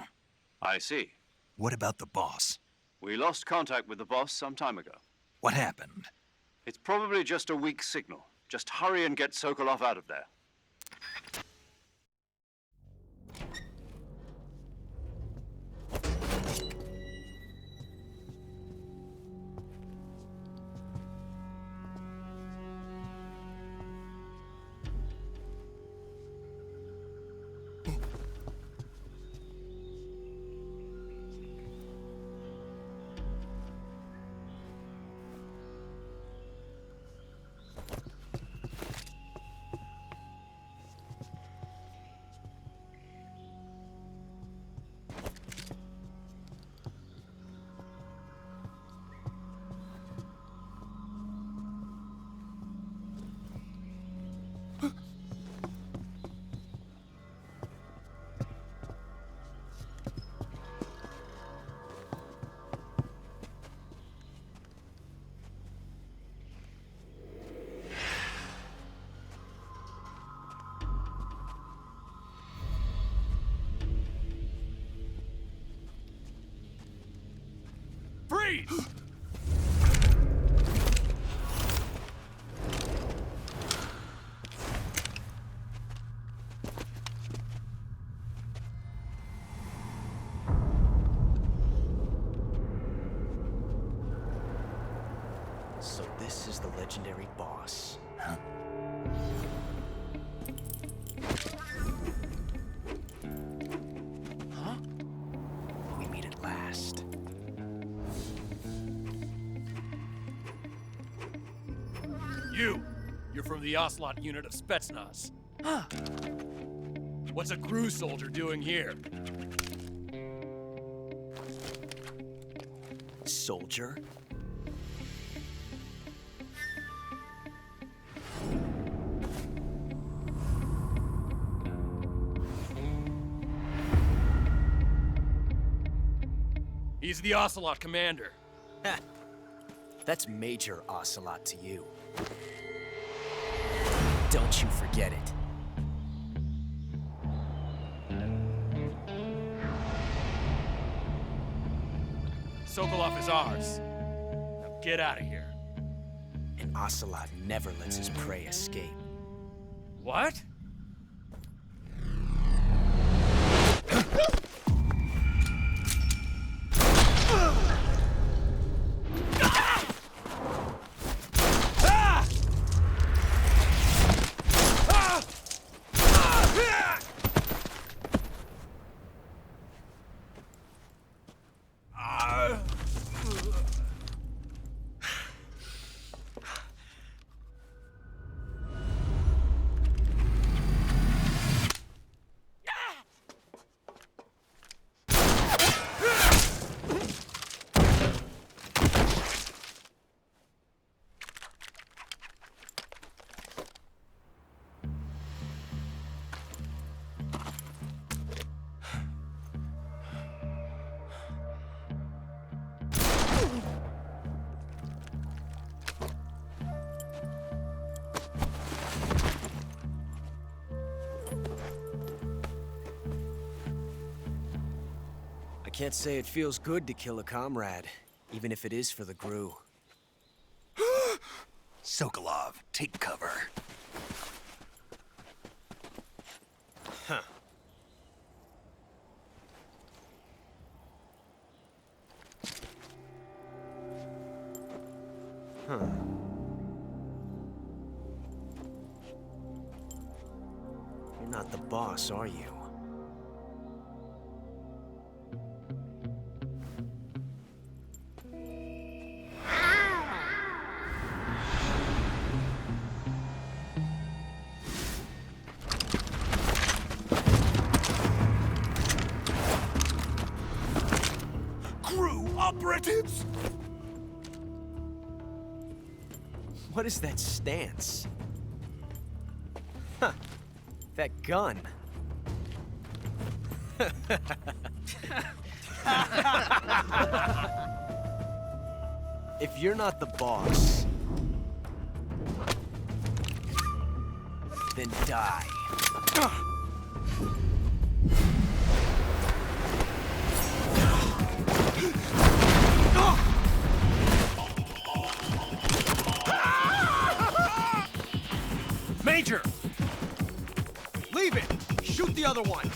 I see. What about the boss? We lost contact with the boss some time ago. What happened? It's probably just a weak signal. Just hurry and get Sokolov out of there. Freeze! So this is the legendary boss. Huh? Huh? We meet at last. You're from the Ocelot unit of Spetsnaz. Huh. What's a GRU soldier doing here? Soldier? He's the Ocelot commander. Ha! That's Major Ocelot to you. Don't you forget it. Sokolov is ours. Now get out of here. And Ocelot never lets his prey escape. What? I can't say it feels good to kill a comrade, even if it is for the Gru. Sokolov, take cover. Huh. Huh. You're not the boss, are you? Operatives! What is that stance? Huh. That gun. If you're not the boss, then die. Major! Leave it! Shoot the other one!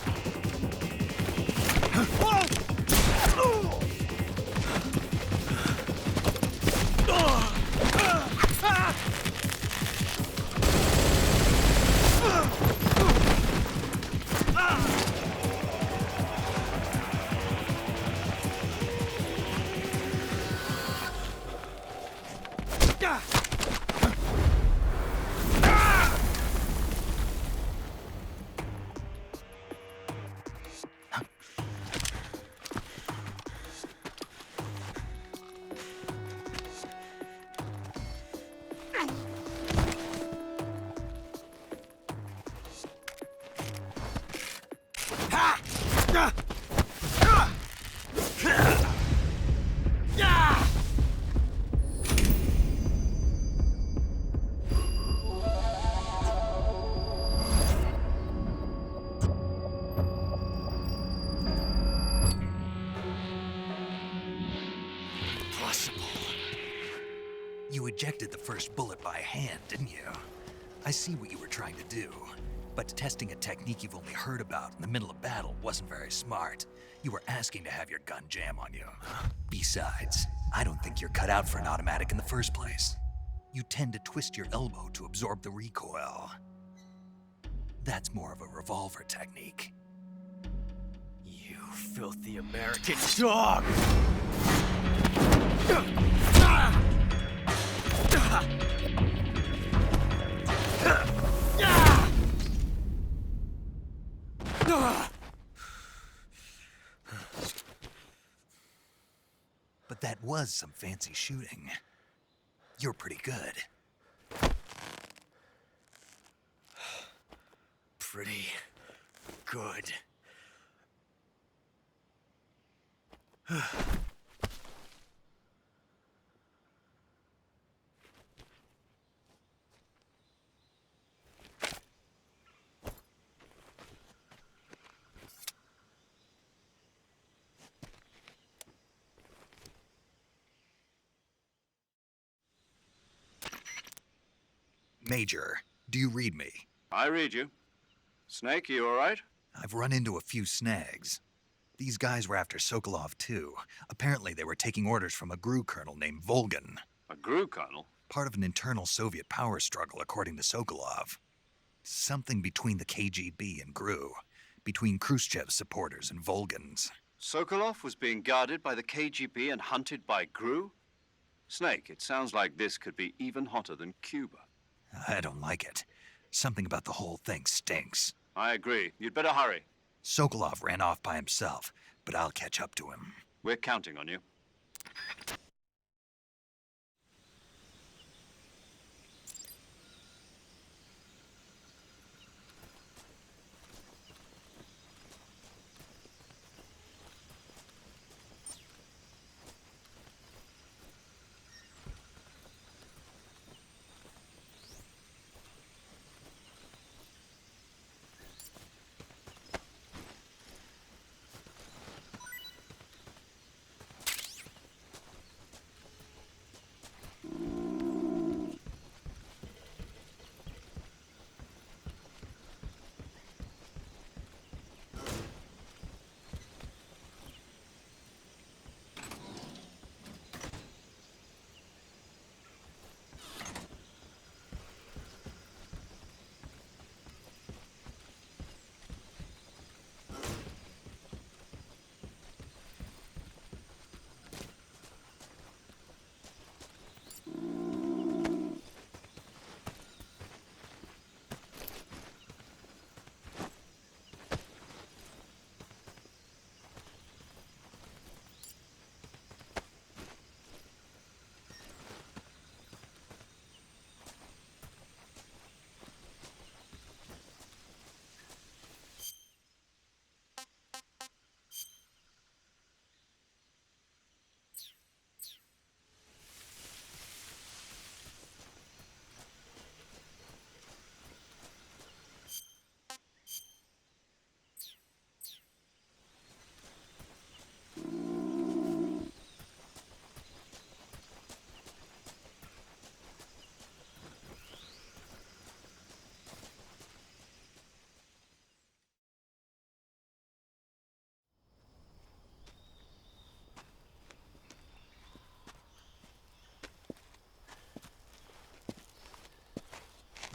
You ejected the first bullet by hand, didn't you? I see what you were trying to do. But testing a technique you've only heard about in the middle of battle wasn't very smart. You were asking to have your gun jam on you. Besides, I don't think you're cut out for an automatic in the first place. You tend to twist your elbow to absorb the recoil. That's more of a revolver technique. You filthy American dog! But that was some fancy shooting. You're pretty good. Pretty good. Major, do you read me? I read you. Snake, you all right? I've run into a few snags. These guys were after Sokolov too. Apparently they were taking orders from a GRU colonel named Volgan. A GRU colonel? Part of an internal Soviet power struggle, according to Sokolov. Something between the KGB and GRU. Between Khrushchev's supporters and Volgan's. Sokolov was being guarded by the KGB and hunted by GRU? Snake, it sounds like this could be even hotter than Cuba. I don't like it. Something about the whole thing stinks. I agree. You'd better hurry. Sokolov ran off by himself, but I'll catch up to him. We're counting on you.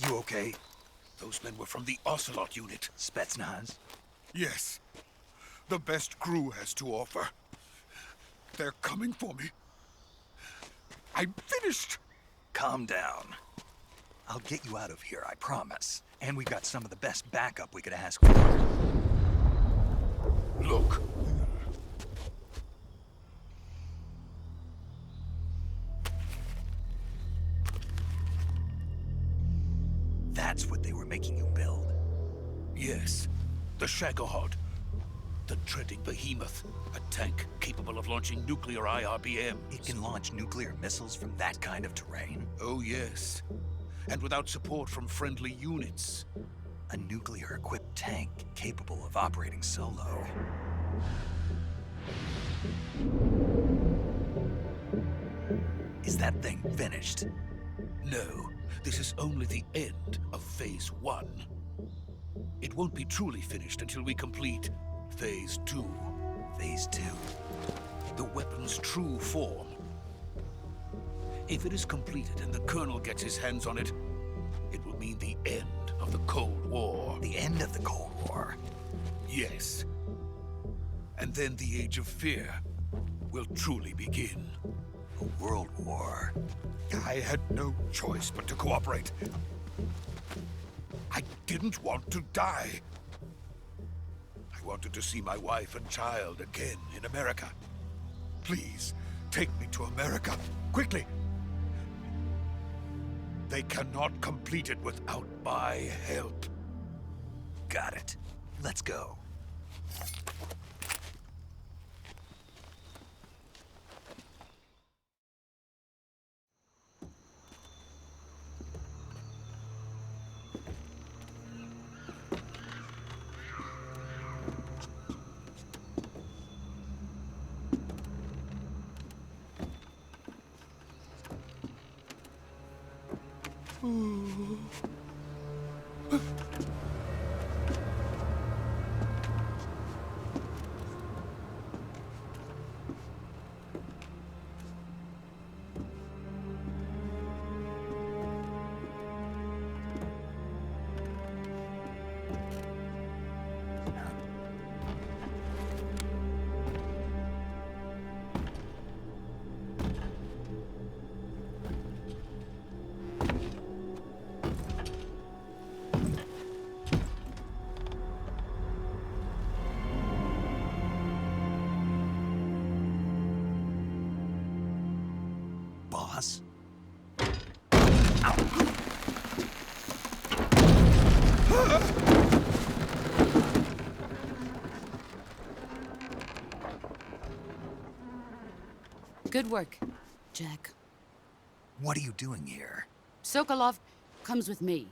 You okay? Those men were from the Ocelot unit. Spetsnaz? Yes. The best GRU has to offer. They're coming for me. I'm finished. Calm down. I'll get you out of here, I promise. And we've got some of the best backup we could ask for. Look. That's what they were making you build? Yes. The Shagohod. The treading behemoth. A tank capable of launching nuclear IRBMs. It can launch nuclear missiles from that kind of terrain? Oh, yes. And without support from friendly units. A nuclear-equipped tank capable of operating solo. Is that thing finished? No. This is only the end of Phase 1. It won't be truly finished until we complete Phase 2. Phase 2? The weapon's true form. If it is completed and the Colonel gets his hands on it, it will mean the end of the Cold War. The end of the Cold War? Yes. And then the Age of Fear will truly begin. A world war? I had no choice but to cooperate. I didn't want to die. I wanted to see my wife and child again in America. Please, take me to America, quickly. They cannot complete it without my help. Got it. Let's go. Boss? Good work, Jack. What are you doing here? Sokolov comes with me.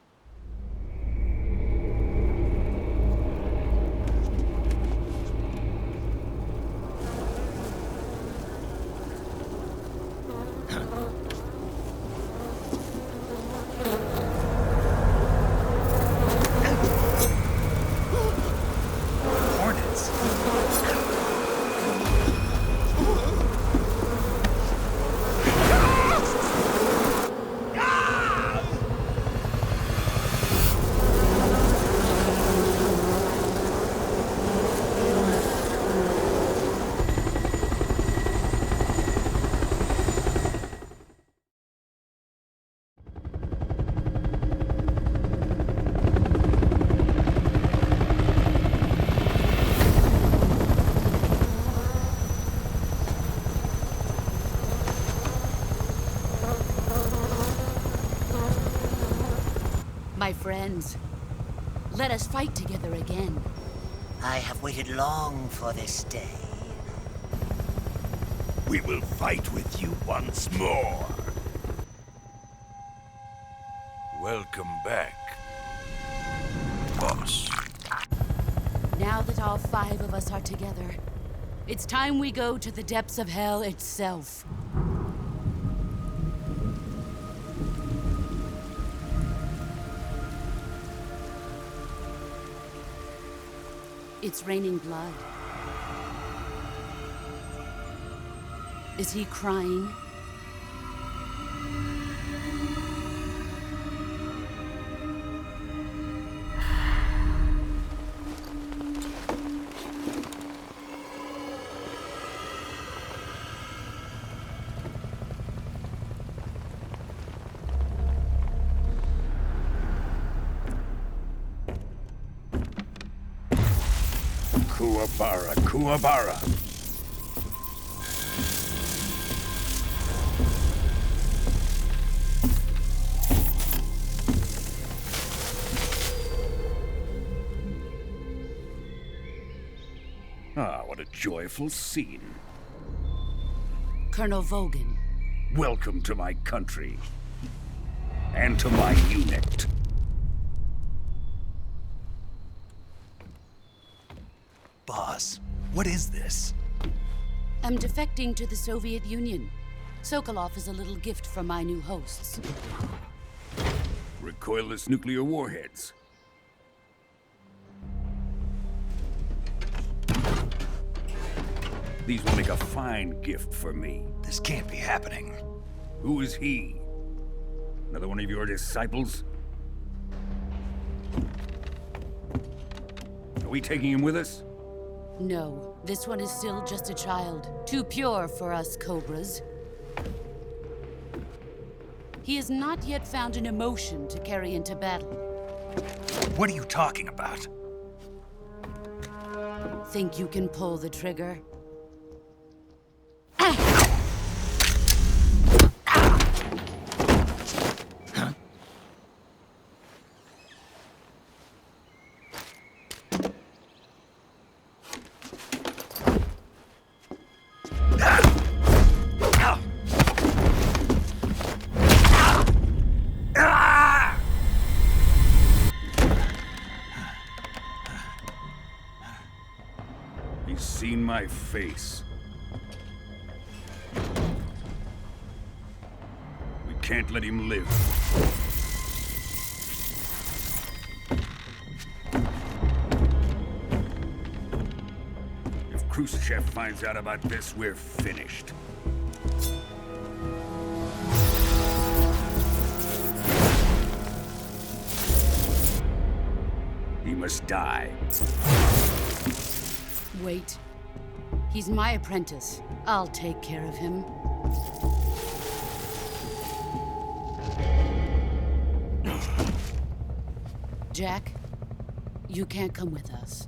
Hornets? My friends, let us fight together again. I have waited long for this day. We will fight with you once more. Welcome back, boss. Now that all 5 of us are together, it's time we go to the depths of hell itself. It's raining blood. Is he crying? Kuwabara, Kuwabara. Ah, what a joyful scene. Colonel Vogan. Welcome to my country. And to my unit. Boss, what is this? I'm defecting to the Soviet Union. Sokolov is a little gift from my new hosts. Recoilless nuclear warheads. These will make a fine gift for me. This can't be happening. Who is he? Another one of your disciples? Are we taking him with us? No, this one is still just a child. Too pure for us Cobras. He has not yet found an emotion to carry into battle. What are you talking about? Think you can pull the trigger? He's seen my face. We can't let him live. Khrushchev finds out about this, we're finished. He must die. Wait. He's my apprentice. I'll take care of him. Jack, you can't come with us.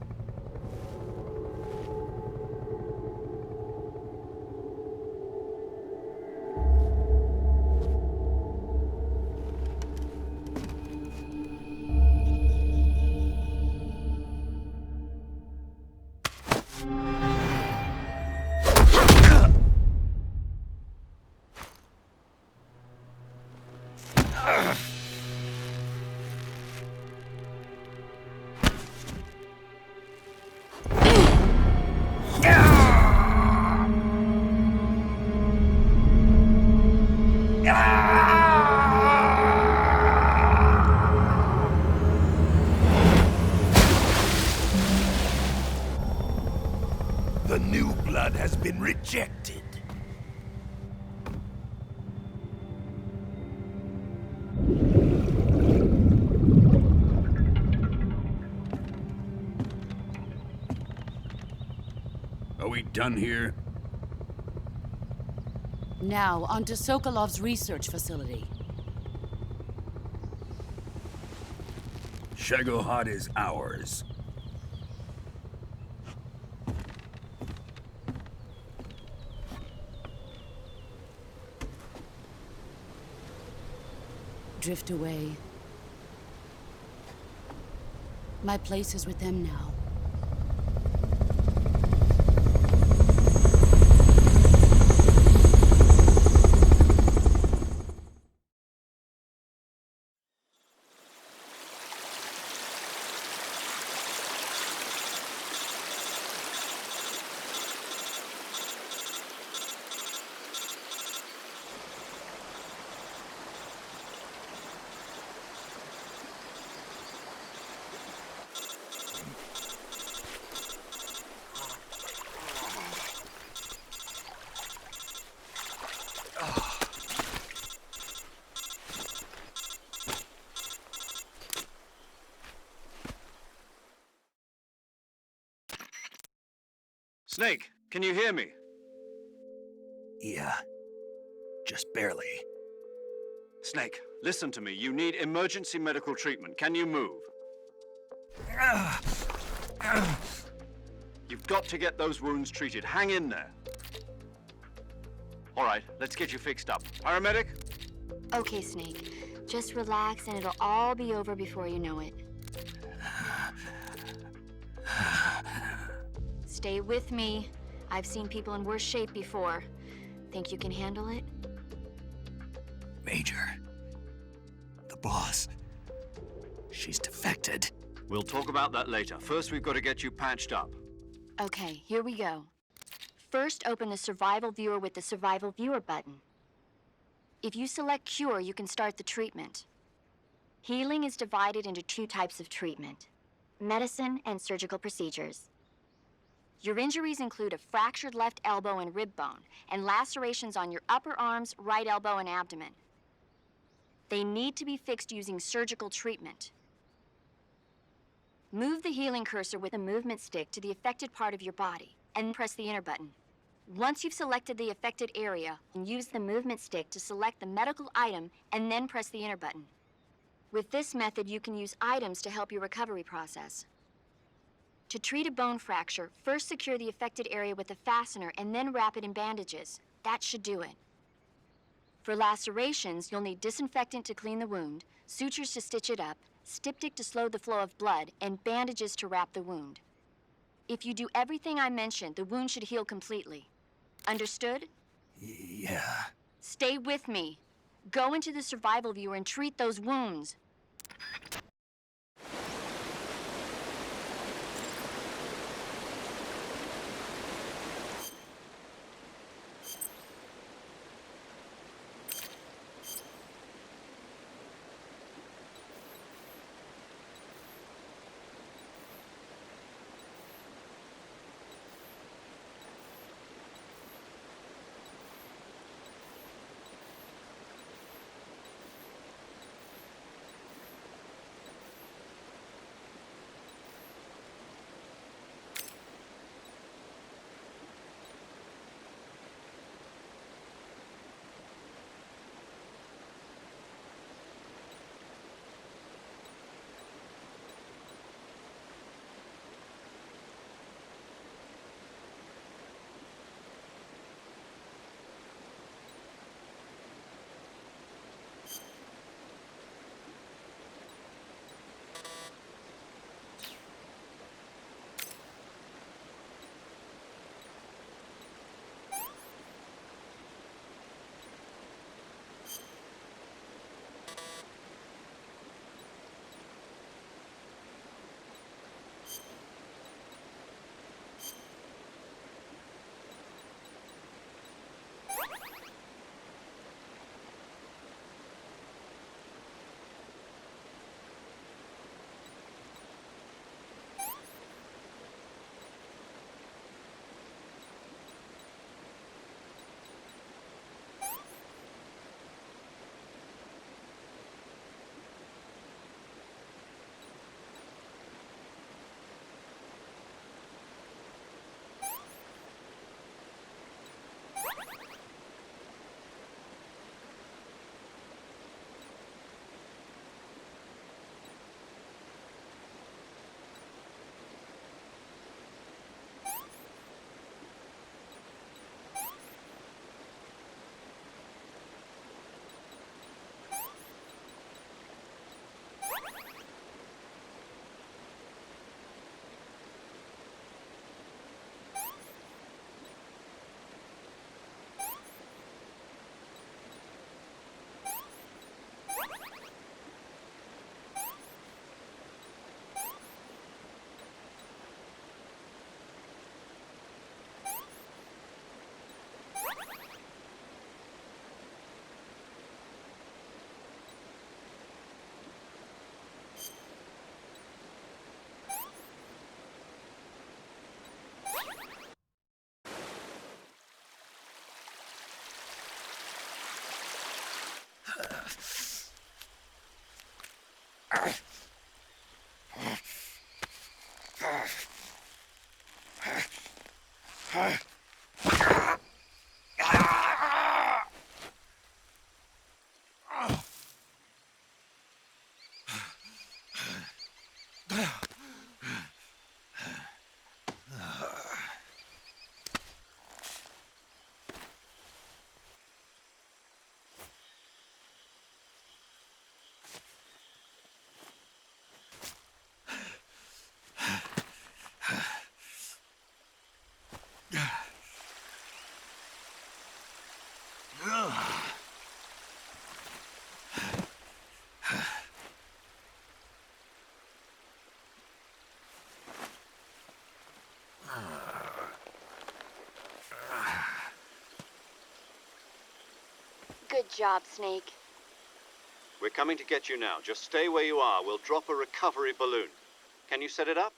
The new blood has been rejected. Are we done here? Now, on to Sokolov's research facility. Shagohod is ours. Drift away. My place is with them now. Snake, can you hear me? Yeah. Just barely. Snake, listen to me. You need emergency medical treatment. Can you move? You've got to get those wounds treated. Hang in there. All right, let's get you fixed up. Paramedic? Okay, Snake. Just relax and it'll all be over before you know it. Stay with me. I've seen people in worse shape before. Think you can handle it? Major. The boss. She's defected. We'll talk about that later. First, we've got to get you patched up. Okay, here we go. First, open the Survival Viewer with the Survival Viewer button. If you select Cure, you can start the treatment. Healing is divided into two types of treatment: medicine and surgical procedures. Your injuries include a fractured left elbow and rib bone, and lacerations on your upper arms, right elbow, and abdomen. They need to be fixed using surgical treatment. Move the healing cursor with a movement stick to the affected part of your body, and press the enter button. Once you've selected the affected area, use the movement stick to select the medical item, and then press the enter button. With this method, you can use items to help your recovery process. To treat a bone fracture, first secure the affected area with a fastener and then wrap it in bandages. That should do it. For lacerations, you'll need disinfectant to clean the wound, sutures to stitch it up, styptic to slow the flow of blood, and bandages to wrap the wound. If you do everything I mentioned, the wound should heal completely. Understood? Yeah. Stay with me. Go into the Survival Viewer and treat those wounds. Good job, Snake. We're coming to get you now. Just stay where you are. We'll drop a recovery balloon. Can you set it up?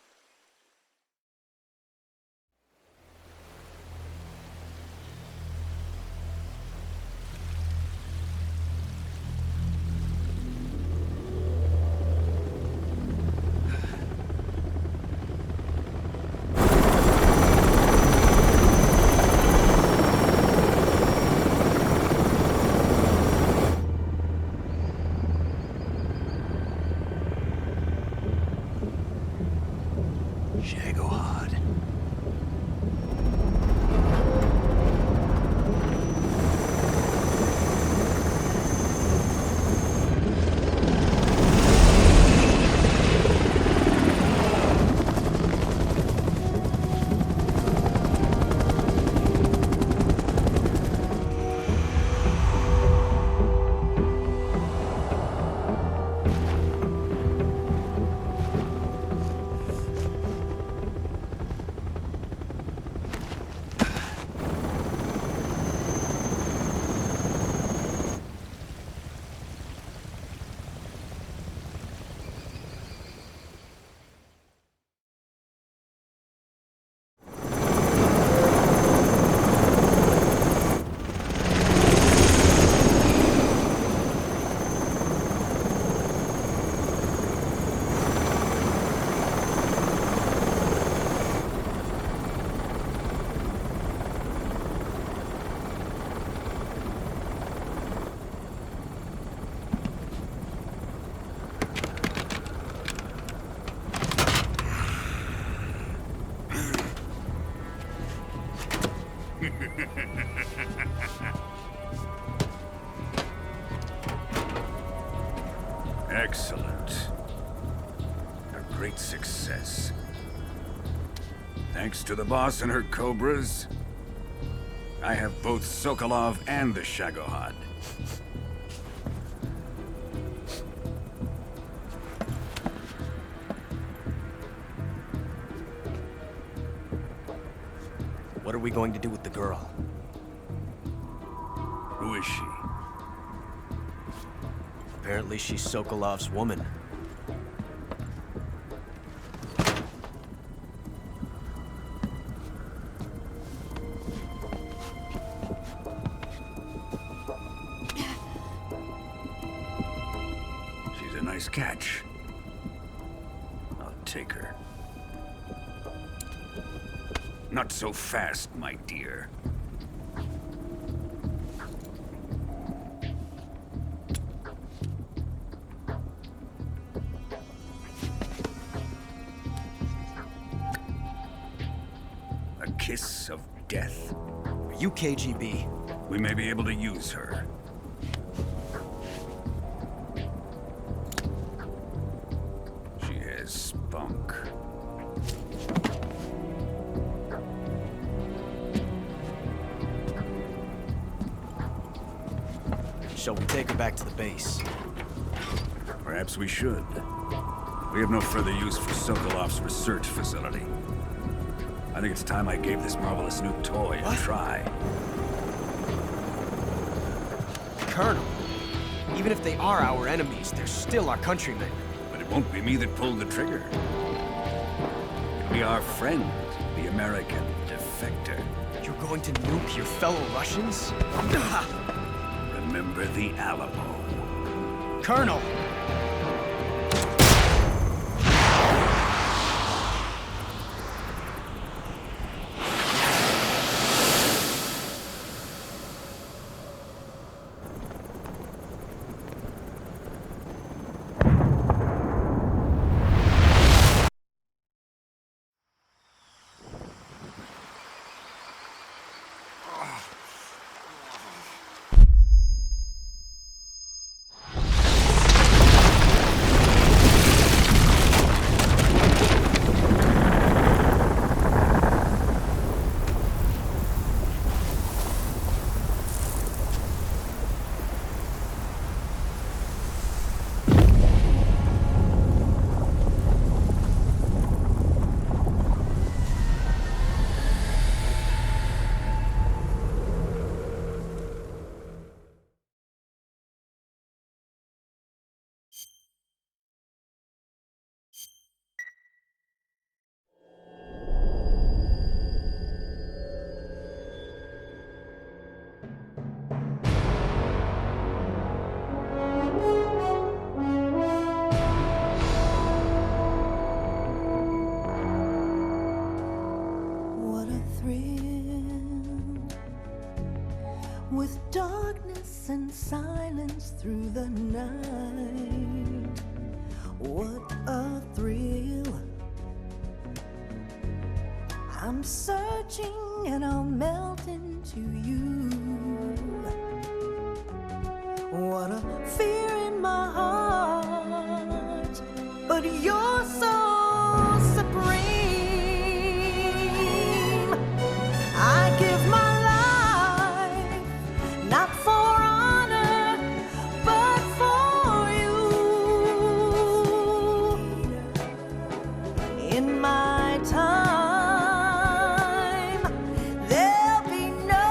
Excellent. A great success. Thanks to the boss and her cobras, I have both Sokolov and the Shagohod. What are we going to do with the girl? Who is she? Apparently she's Sokolov's woman. She's a nice catch. I'll take her. Not so fast, my dear. A kiss of death. Are you KGB? We may be able to use her. She has spunk. Shall we take her back to the base? Perhaps we should. We have no further use for Sokolov's research facility. I think it's time I gave this marvelous new toy a try. Colonel, even if they are our enemies, they're still our countrymen. But it won't be me that pulled the trigger. It'll be our friend, the American defector. You're going to nuke your fellow Russians? Remember the Alamo. Colonel! With darkness and silence through the night, what a thrill. I'm searching and I'll melt into you. What a fear in my heart, but you're so supreme. I give my not for honor, but for you. In my time, there'll be no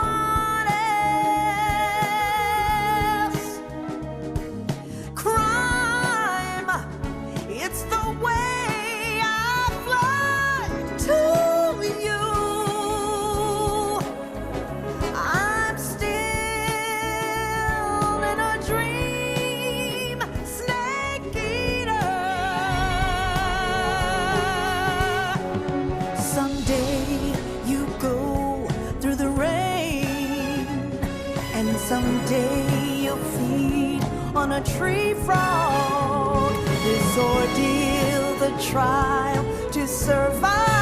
one else. Crime, it's the way I fly to you. Someday you'll feed on a tree frog. This ordeal, the trial to survive.